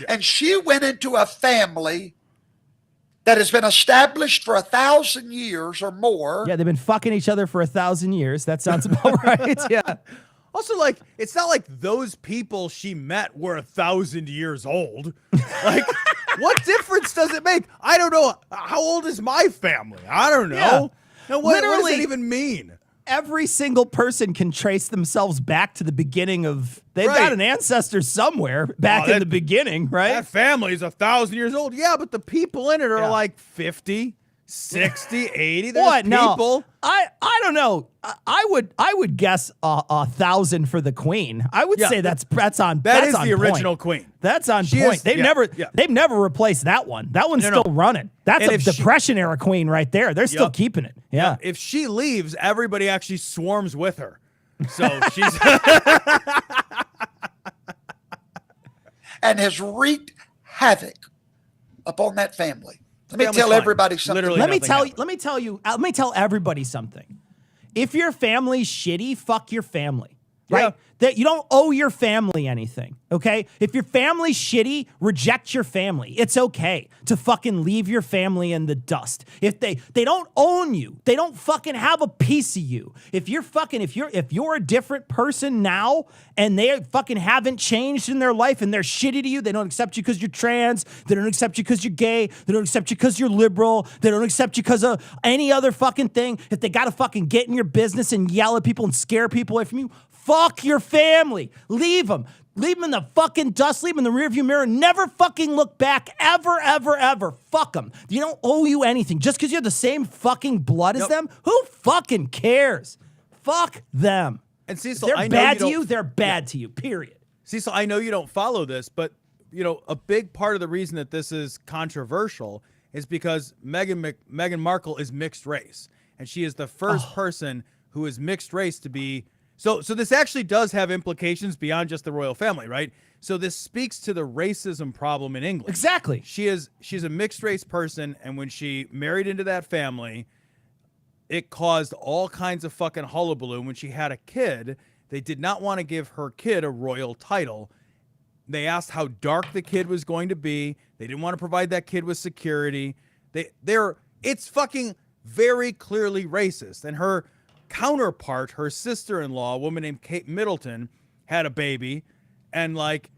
Speaker 5: And she went into a family that has been established for 1,000 years or more.
Speaker 1: Yeah, they've been fucking each other for 1,000 years. That sounds about right. Yeah.
Speaker 2: Also, like, it's not like those people she met were 1,000 years old. Like, what difference does it make? I don't know. How old is my family? I don't know.
Speaker 1: Yeah.
Speaker 2: Now, what does it even mean?
Speaker 1: Every single person can trace themselves back to the beginning of. They've got an ancestor somewhere back in the beginning, right?
Speaker 2: That family is 1,000 years old. Yeah, but the people in it are like 50, 60, 80. There's
Speaker 1: What?
Speaker 2: people.
Speaker 1: No, I don't know. I would guess 1,000 for the queen. I would say that's on.
Speaker 2: That
Speaker 1: that's
Speaker 2: is
Speaker 1: on
Speaker 2: the
Speaker 1: point.
Speaker 2: original queen.
Speaker 1: That's on
Speaker 2: She
Speaker 1: point.
Speaker 2: is-
Speaker 1: They've never replaced that one. That one's still running. That's
Speaker 2: And
Speaker 1: a
Speaker 2: if she-
Speaker 1: depression era queen right there. They're still keeping it. Yeah.
Speaker 2: If she leaves, everybody actually swarms with her. So she's
Speaker 5: And has wreaked havoc upon that family. Let me
Speaker 2: Family's
Speaker 5: tell
Speaker 2: fine.
Speaker 5: everybody something.
Speaker 2: Literally
Speaker 1: Let me
Speaker 2: nothing
Speaker 1: tell
Speaker 2: happened.
Speaker 1: you. Let me tell everybody something. If your family's shitty, fuck your family. Right?
Speaker 2: Yeah.
Speaker 1: That you don't owe your family anything, okay? If your family's shitty, reject your family. It's okay to fucking leave your family in the dust. If they don't own you, they don't fucking have a piece of you. If you're a different person now and they fucking haven't changed in their life and they're shitty to you, they don't accept you because you're trans, they don't accept you because you're gay, they don't accept you because you're liberal, they don't accept you because of any other fucking thing. If they gotta fucking get in your business and yell at people and scare people away from you, fuck your family. Leave them. Leave them in the fucking dust. Leave them in the rearview mirror. Never fucking look back. Ever, ever, ever. Fuck them. They don't owe you anything. Just because you have the same fucking blood as them, who fucking cares? Fuck them.
Speaker 2: And Cecil,
Speaker 1: They're
Speaker 2: I know
Speaker 1: bad
Speaker 2: you
Speaker 1: to
Speaker 2: don't-
Speaker 1: you. They're bad to you. Period.
Speaker 2: Cecil, I know you don't follow this, but a big part of the reason that this is controversial is because Meghan Markle is mixed race, and she is the first person who is mixed race to be. So this actually does have implications beyond just the royal family, right? So this speaks to the racism problem in England.
Speaker 1: Exactly.
Speaker 2: She's a mixed race person, and when she married into that family, it caused all kinds of fucking hullabaloo. When she had a kid, they did not want to give her kid a royal title. They asked how dark the kid was going to be. They didn't want to provide that kid with security. It's fucking very clearly racist. And her counterpart, her sister-in-law, a woman named Kate Middleton, had a baby, and like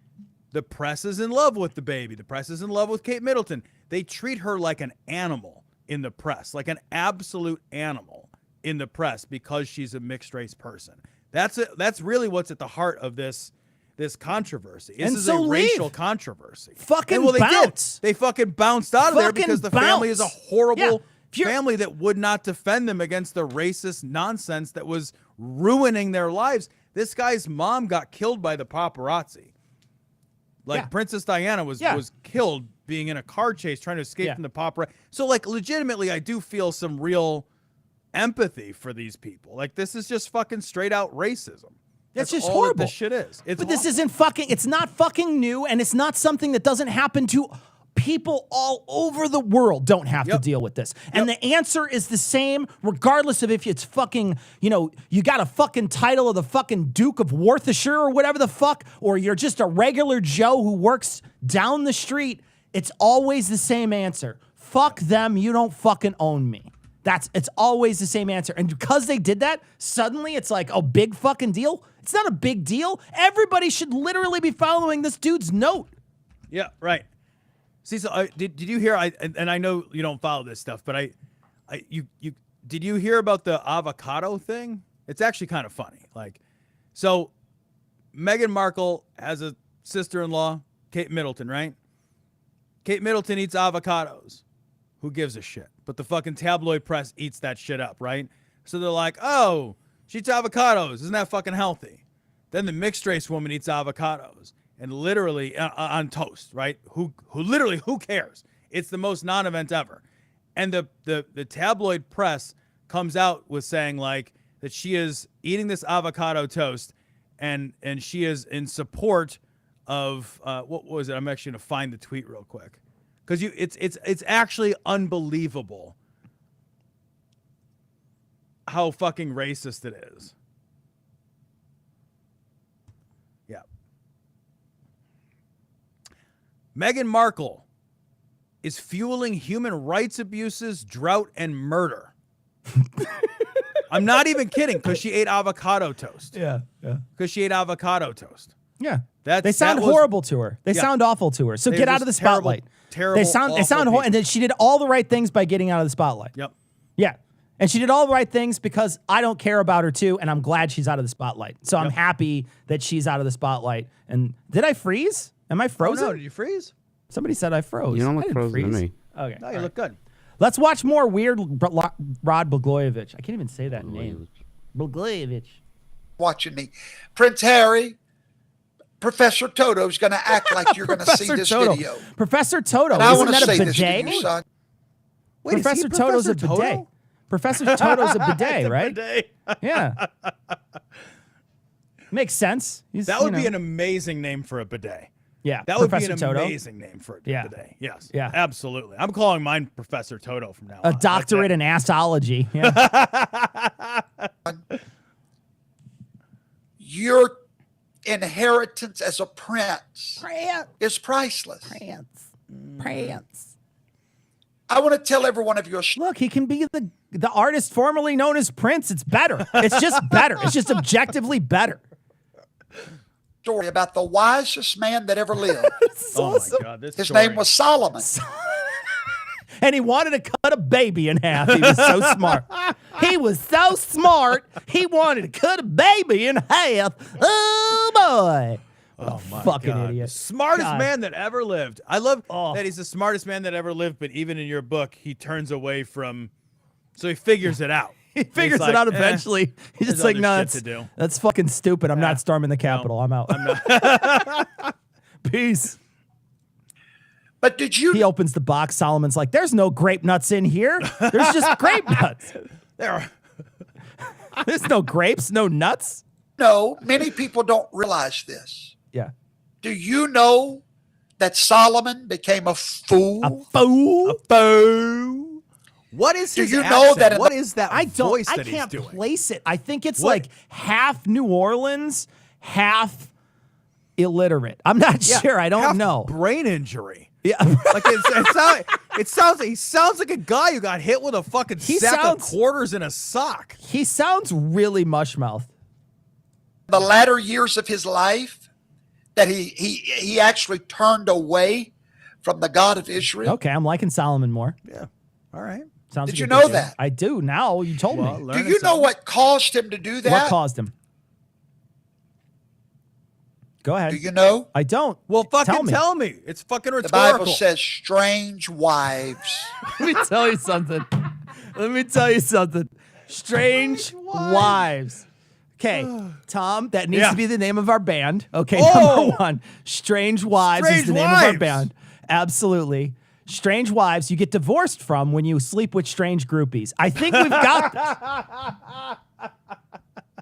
Speaker 2: the press is in love with the baby. The press is in love with Kate Middleton. They treat her like an animal in the press, like an absolute animal in the press because she's a mixed race person. That's really what's at the heart of this controversy. This is a racial controversy.
Speaker 1: Fucking
Speaker 2: well, they
Speaker 1: bounce.
Speaker 2: Did. They fucking bounced out of there because the family is a horrible family that would not defend them against the racist nonsense that was ruining their lives. This guy's mom got killed by the paparazzi. Like Princess Diana was killed being in a car chase trying to escape from the paparazzi. So like legitimately, I do feel some real empathy for these people. Like this is just fucking straight out racism.
Speaker 1: That's just
Speaker 2: all
Speaker 1: horrible.
Speaker 2: That this shit is. It's
Speaker 1: but this isn't fucking. It's not fucking new, and it's not something that doesn't happen to people all over the world. Don't have to deal with this, and the answer is the same, regardless of if it's fucking. You got a fucking title of the fucking Duke of Worcestershire or whatever the fuck, or you're just a regular Joe who works down the street. It's always the same answer. Fuck them. You don't fucking own me. It's always the same answer. And because they did that, suddenly it's like a big fucking deal. It's not a big deal. Everybody should literally be following this dude's note.
Speaker 2: Yeah, right. See, so did you hear? And I know you don't follow this stuff, but did you hear about the avocado thing? It's actually kind of funny. Like, so Meghan Markle has a sister-in-law, Kate Middleton, right? Kate Middleton eats avocados. Who gives a shit? But the fucking tabloid press eats that shit up, right? So they're like, oh, she eats avocados. Isn't that fucking healthy? Then the mixed race woman eats avocados. And literally on toast, right? Who cares? It's the most non-event ever. And the tabloid press comes out with saying like that she is eating this avocado toast and she is in support of what was it? I'm actually gonna find the tweet real quick. Because it's actually unbelievable how fucking racist it is. Yeah. Meghan Markle is fueling human rights abuses, drought, and murder. I'm not even kidding, because she ate avocado toast.
Speaker 1: Yeah.
Speaker 2: Because she ate avocado toast.
Speaker 1: Yeah. They sound horrible to her. They sound awful to her. So get out of the spotlight.
Speaker 2: Terrible.
Speaker 1: They sound horrible. And then she did all the right things by getting out of the spotlight.
Speaker 2: Yep.
Speaker 1: Yeah. And she did all the right things because I don't care about her too, and I'm glad she's out of the spotlight. So I'm happy that she's out of the spotlight. And did I freeze? Am I frozen?
Speaker 2: Oh, no, did you freeze?
Speaker 1: Somebody said I froze.
Speaker 3: You don't look frozen to me.
Speaker 1: Okay.
Speaker 2: No, you look good.
Speaker 1: Let's watch more weird Rod Blagojevich. I can't even say that name. Blagojevich.
Speaker 5: Watching me. Prince Harry, Professor Toto's going to act like you're going to see this video.
Speaker 1: Professor Toto.
Speaker 5: And I want to
Speaker 1: that
Speaker 5: say
Speaker 1: a
Speaker 5: this to
Speaker 1: bidet?
Speaker 5: you, son.
Speaker 2: Wait,
Speaker 1: Professor Toto's a bidet. Professor Toto's a bidet, right?
Speaker 2: Bidet.
Speaker 1: Yeah. Makes sense.
Speaker 2: That would be an amazing name for a bidet.
Speaker 1: Yeah.
Speaker 2: That would
Speaker 1: Professor
Speaker 2: be an
Speaker 1: Toto.
Speaker 2: amazing name for a bidet. Yes.
Speaker 1: Yeah.
Speaker 2: Absolutely. I'm calling mine Professor Toto from now
Speaker 1: A
Speaker 2: on.
Speaker 1: doctorate in assology. Yeah.
Speaker 5: Your inheritance as a prince is priceless.
Speaker 1: Prince.
Speaker 5: I want to tell every one of you a story.
Speaker 1: Look, he can be the artist formerly known as Prince. It's better. It's just better. It's just objectively better.
Speaker 5: Story about the wisest man that ever lived.
Speaker 1: Awesome.
Speaker 2: My God,
Speaker 5: His name was Solomon.
Speaker 1: And he wanted to cut a baby in half. He was so smart. He was so smart. He wanted to cut a baby in half. Oh, boy.
Speaker 2: Oh, my
Speaker 1: fucking
Speaker 2: God.
Speaker 1: idiot.
Speaker 2: Smartest man that ever lived. I love that he's the smartest man that ever lived, but even in your book, he turns away from, so he figures it out.
Speaker 1: He figures it out eventually. He's just like, no, that's fucking stupid. I'm not storming the Capitol. I'm out.
Speaker 2: I'm not.
Speaker 1: Peace.
Speaker 5: But did you?
Speaker 1: He opens the box. Solomon's like, there's no grape nuts in here. There's just grape nuts. There's no grapes, no nuts.
Speaker 5: No, many people don't realize this.
Speaker 1: Yeah.
Speaker 5: Do you know that Solomon became a fool?
Speaker 1: A fool?
Speaker 2: A fool. What is his
Speaker 5: Do you
Speaker 2: accent?
Speaker 5: know that?
Speaker 2: What is that voice
Speaker 1: I
Speaker 2: that he's
Speaker 1: can't
Speaker 2: doing?
Speaker 1: place it. I think it's like half New Orleans, half illiterate. I'm not sure. I don't
Speaker 2: Half
Speaker 1: know.
Speaker 2: Brain injury.
Speaker 1: Yeah.
Speaker 2: Like he sounds like a guy who got hit with a fucking sack of quarters in a sock.
Speaker 1: He sounds really mushmouth.
Speaker 5: The latter years of his life, that he actually turned away from the God of Israel.
Speaker 1: Okay, I'm liking Solomon more.
Speaker 2: Yeah. All right.
Speaker 1: Sounds
Speaker 5: Did
Speaker 1: like
Speaker 5: you
Speaker 1: a
Speaker 5: know
Speaker 1: good dude.
Speaker 5: that?
Speaker 1: I do. Now you told me.
Speaker 5: Do you know what caused him to do that?
Speaker 1: What caused him? Go ahead.
Speaker 5: Do you know?
Speaker 1: I don't.
Speaker 2: Well, fucking tell me. It's fucking rhetorical.
Speaker 5: The Bible says strange wives.
Speaker 1: Let me tell you something. Strange wives. Okay, Tom, that needs to be the name of our band. Okay, number one. Strange Wives is the name of our band. Absolutely. Strange wives you get divorced from when you sleep with strange groupies. I think we've got this.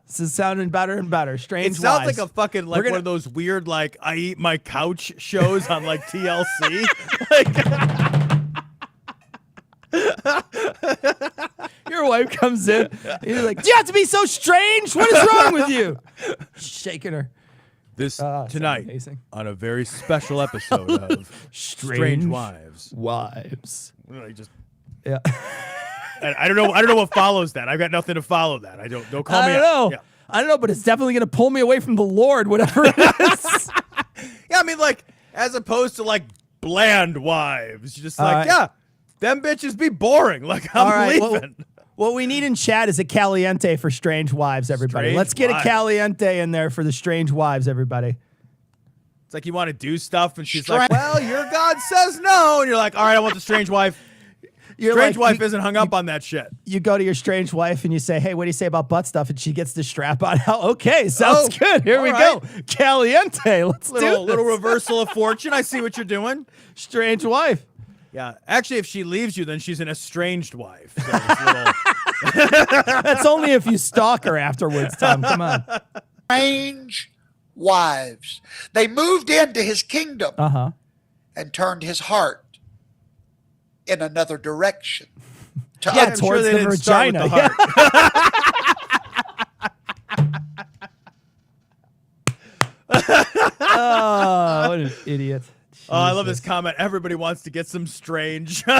Speaker 1: This is sounding better and better. Strange
Speaker 2: It sounds
Speaker 1: wives.
Speaker 2: like a fucking one of those weird like I Eat My Couch shows on like TLC.
Speaker 1: Your wife comes in and you're like, do you have to be so strange? What is wrong with you? Shaking her.
Speaker 2: This tonight
Speaker 1: amazing.
Speaker 2: on a very special episode of Strange Wives.
Speaker 1: Wives.
Speaker 2: Really just
Speaker 1: Yeah.
Speaker 2: I don't know what follows that. I've got nothing to follow that. Don't call me
Speaker 1: I don't know.
Speaker 2: Yeah.
Speaker 1: I don't know, but it's definitely going to pull me away from the Lord, whatever it is.
Speaker 2: Yeah, I mean, like, as opposed to like bland wives, you're just like, yeah, them bitches be boring. Like, I'm leaving.
Speaker 1: What we need in chat is a caliente for strange wives, everybody.
Speaker 2: Strange
Speaker 1: Let's get
Speaker 2: wives.
Speaker 1: a caliente in there for the strange wives, everybody.
Speaker 2: It's like you want to do stuff, and she's like, well, your God says no. And you're like, all right, I want the strange wife. Strange wife isn't hung up on that shit.
Speaker 1: You go to your strange wife and you say, hey, what do you say about butt stuff? And she gets the strap on. Okay, sounds good. Here we go. Caliente. Let's do this.
Speaker 2: Little reversal of fortune. I see what you're doing.
Speaker 1: Strange wife.
Speaker 2: Yeah. Actually, if she leaves you, then she's an estranged wife. So it's
Speaker 1: That's only if you stalk her afterwards, Tom. Come on.
Speaker 5: Strange wives. They moved into his kingdom and turned his heart in another direction.
Speaker 1: Towards the vagina. Oh, what an idiot.
Speaker 2: Oh, I love this comment. Everybody wants to get some strange.
Speaker 1: All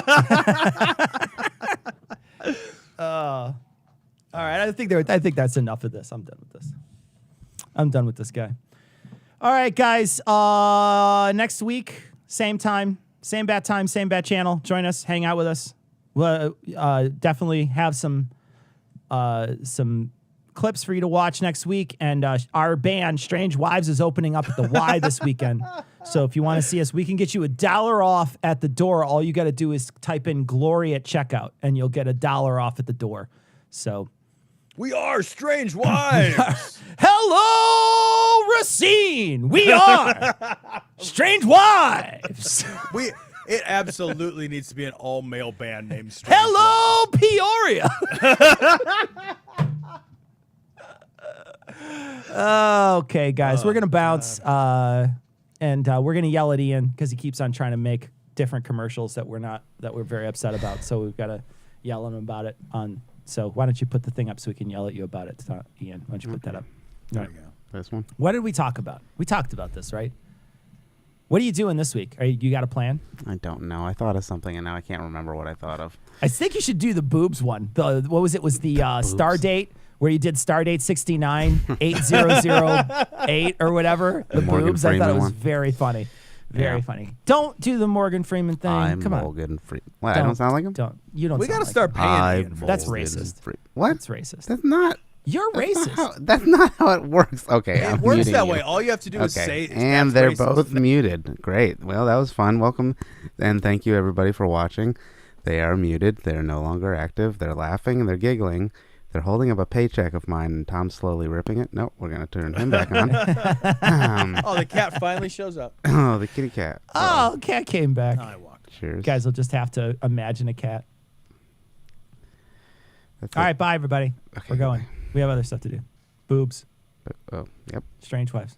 Speaker 1: right, I think that's enough of this. I'm done with this. I'm done with this guy. All right, guys. Next week, same time, same bat time, same bat channel. Join us, hang out with us. We'll definitely have some clips for you to watch next week. And our band, Strange Wives, is opening up at the Y this weekend. So if you want to see us, we can get you $1 off at the door. All you got to do is type in Glory at checkout, and you'll get $1 off at the door. So
Speaker 2: we are Strange Wives.
Speaker 1: Hello, Racine. We are Strange Wives.
Speaker 2: It absolutely needs to be an all-male band named Strange
Speaker 1: Hello, Peoria. Okay, guys, we're gonna bounce, and we're gonna yell at Ian because he keeps on trying to make different commercials that we're very upset about. So we've got to yell at him about it. So why don't you put the thing up so we can yell at you about it, Ian? Why don't you put that up?
Speaker 2: There you go.
Speaker 3: This one.
Speaker 1: What did we talk about? We talked about this, right? What are you doing this week? You got a plan?
Speaker 3: I don't know. I thought of something, and now I can't remember what I thought of.
Speaker 1: I think you should do the boobs one. What was it? Was the star date where you did Stardate 69 8008 or whatever? The boobs. I thought it was very funny. Very funny. Don't do the Morgan Freeman thing.
Speaker 3: I'm
Speaker 1: Come on.
Speaker 3: Morgan Freeman. What? I don't sound like him?
Speaker 1: Don't. You don't.
Speaker 2: We got to
Speaker 1: sound
Speaker 2: start
Speaker 1: like
Speaker 2: paying
Speaker 1: him.
Speaker 2: Ian.
Speaker 1: That's
Speaker 3: Morgan
Speaker 1: racist.
Speaker 3: What?
Speaker 1: That's racist.
Speaker 3: That's not.
Speaker 1: You're racist.
Speaker 3: That's not how it works. Okay,
Speaker 2: It
Speaker 3: I'm
Speaker 2: works
Speaker 3: muting
Speaker 2: that
Speaker 3: you.
Speaker 2: way. All you have to do is say.
Speaker 3: And they're both muted. Great. Well, that was fun. Welcome, and thank you everybody for watching. They are muted. They're no longer active. They're laughing. They're giggling. They're holding up a paycheck of mine, and Tom's slowly ripping it. Nope, we're gonna turn him back on.
Speaker 2: Oh, the cat finally shows up.
Speaker 3: Oh, the kitty cat.
Speaker 1: Oh, cat came back.
Speaker 2: I walked.
Speaker 3: Cheers.
Speaker 1: Guys will just have to imagine a cat.
Speaker 3: That's
Speaker 1: All
Speaker 3: it.
Speaker 1: right, bye everybody.
Speaker 3: Okay,
Speaker 1: We're going.
Speaker 3: bye.
Speaker 1: We have other stuff to do. Boobs.
Speaker 3: Oh, yep.
Speaker 1: Strange wives.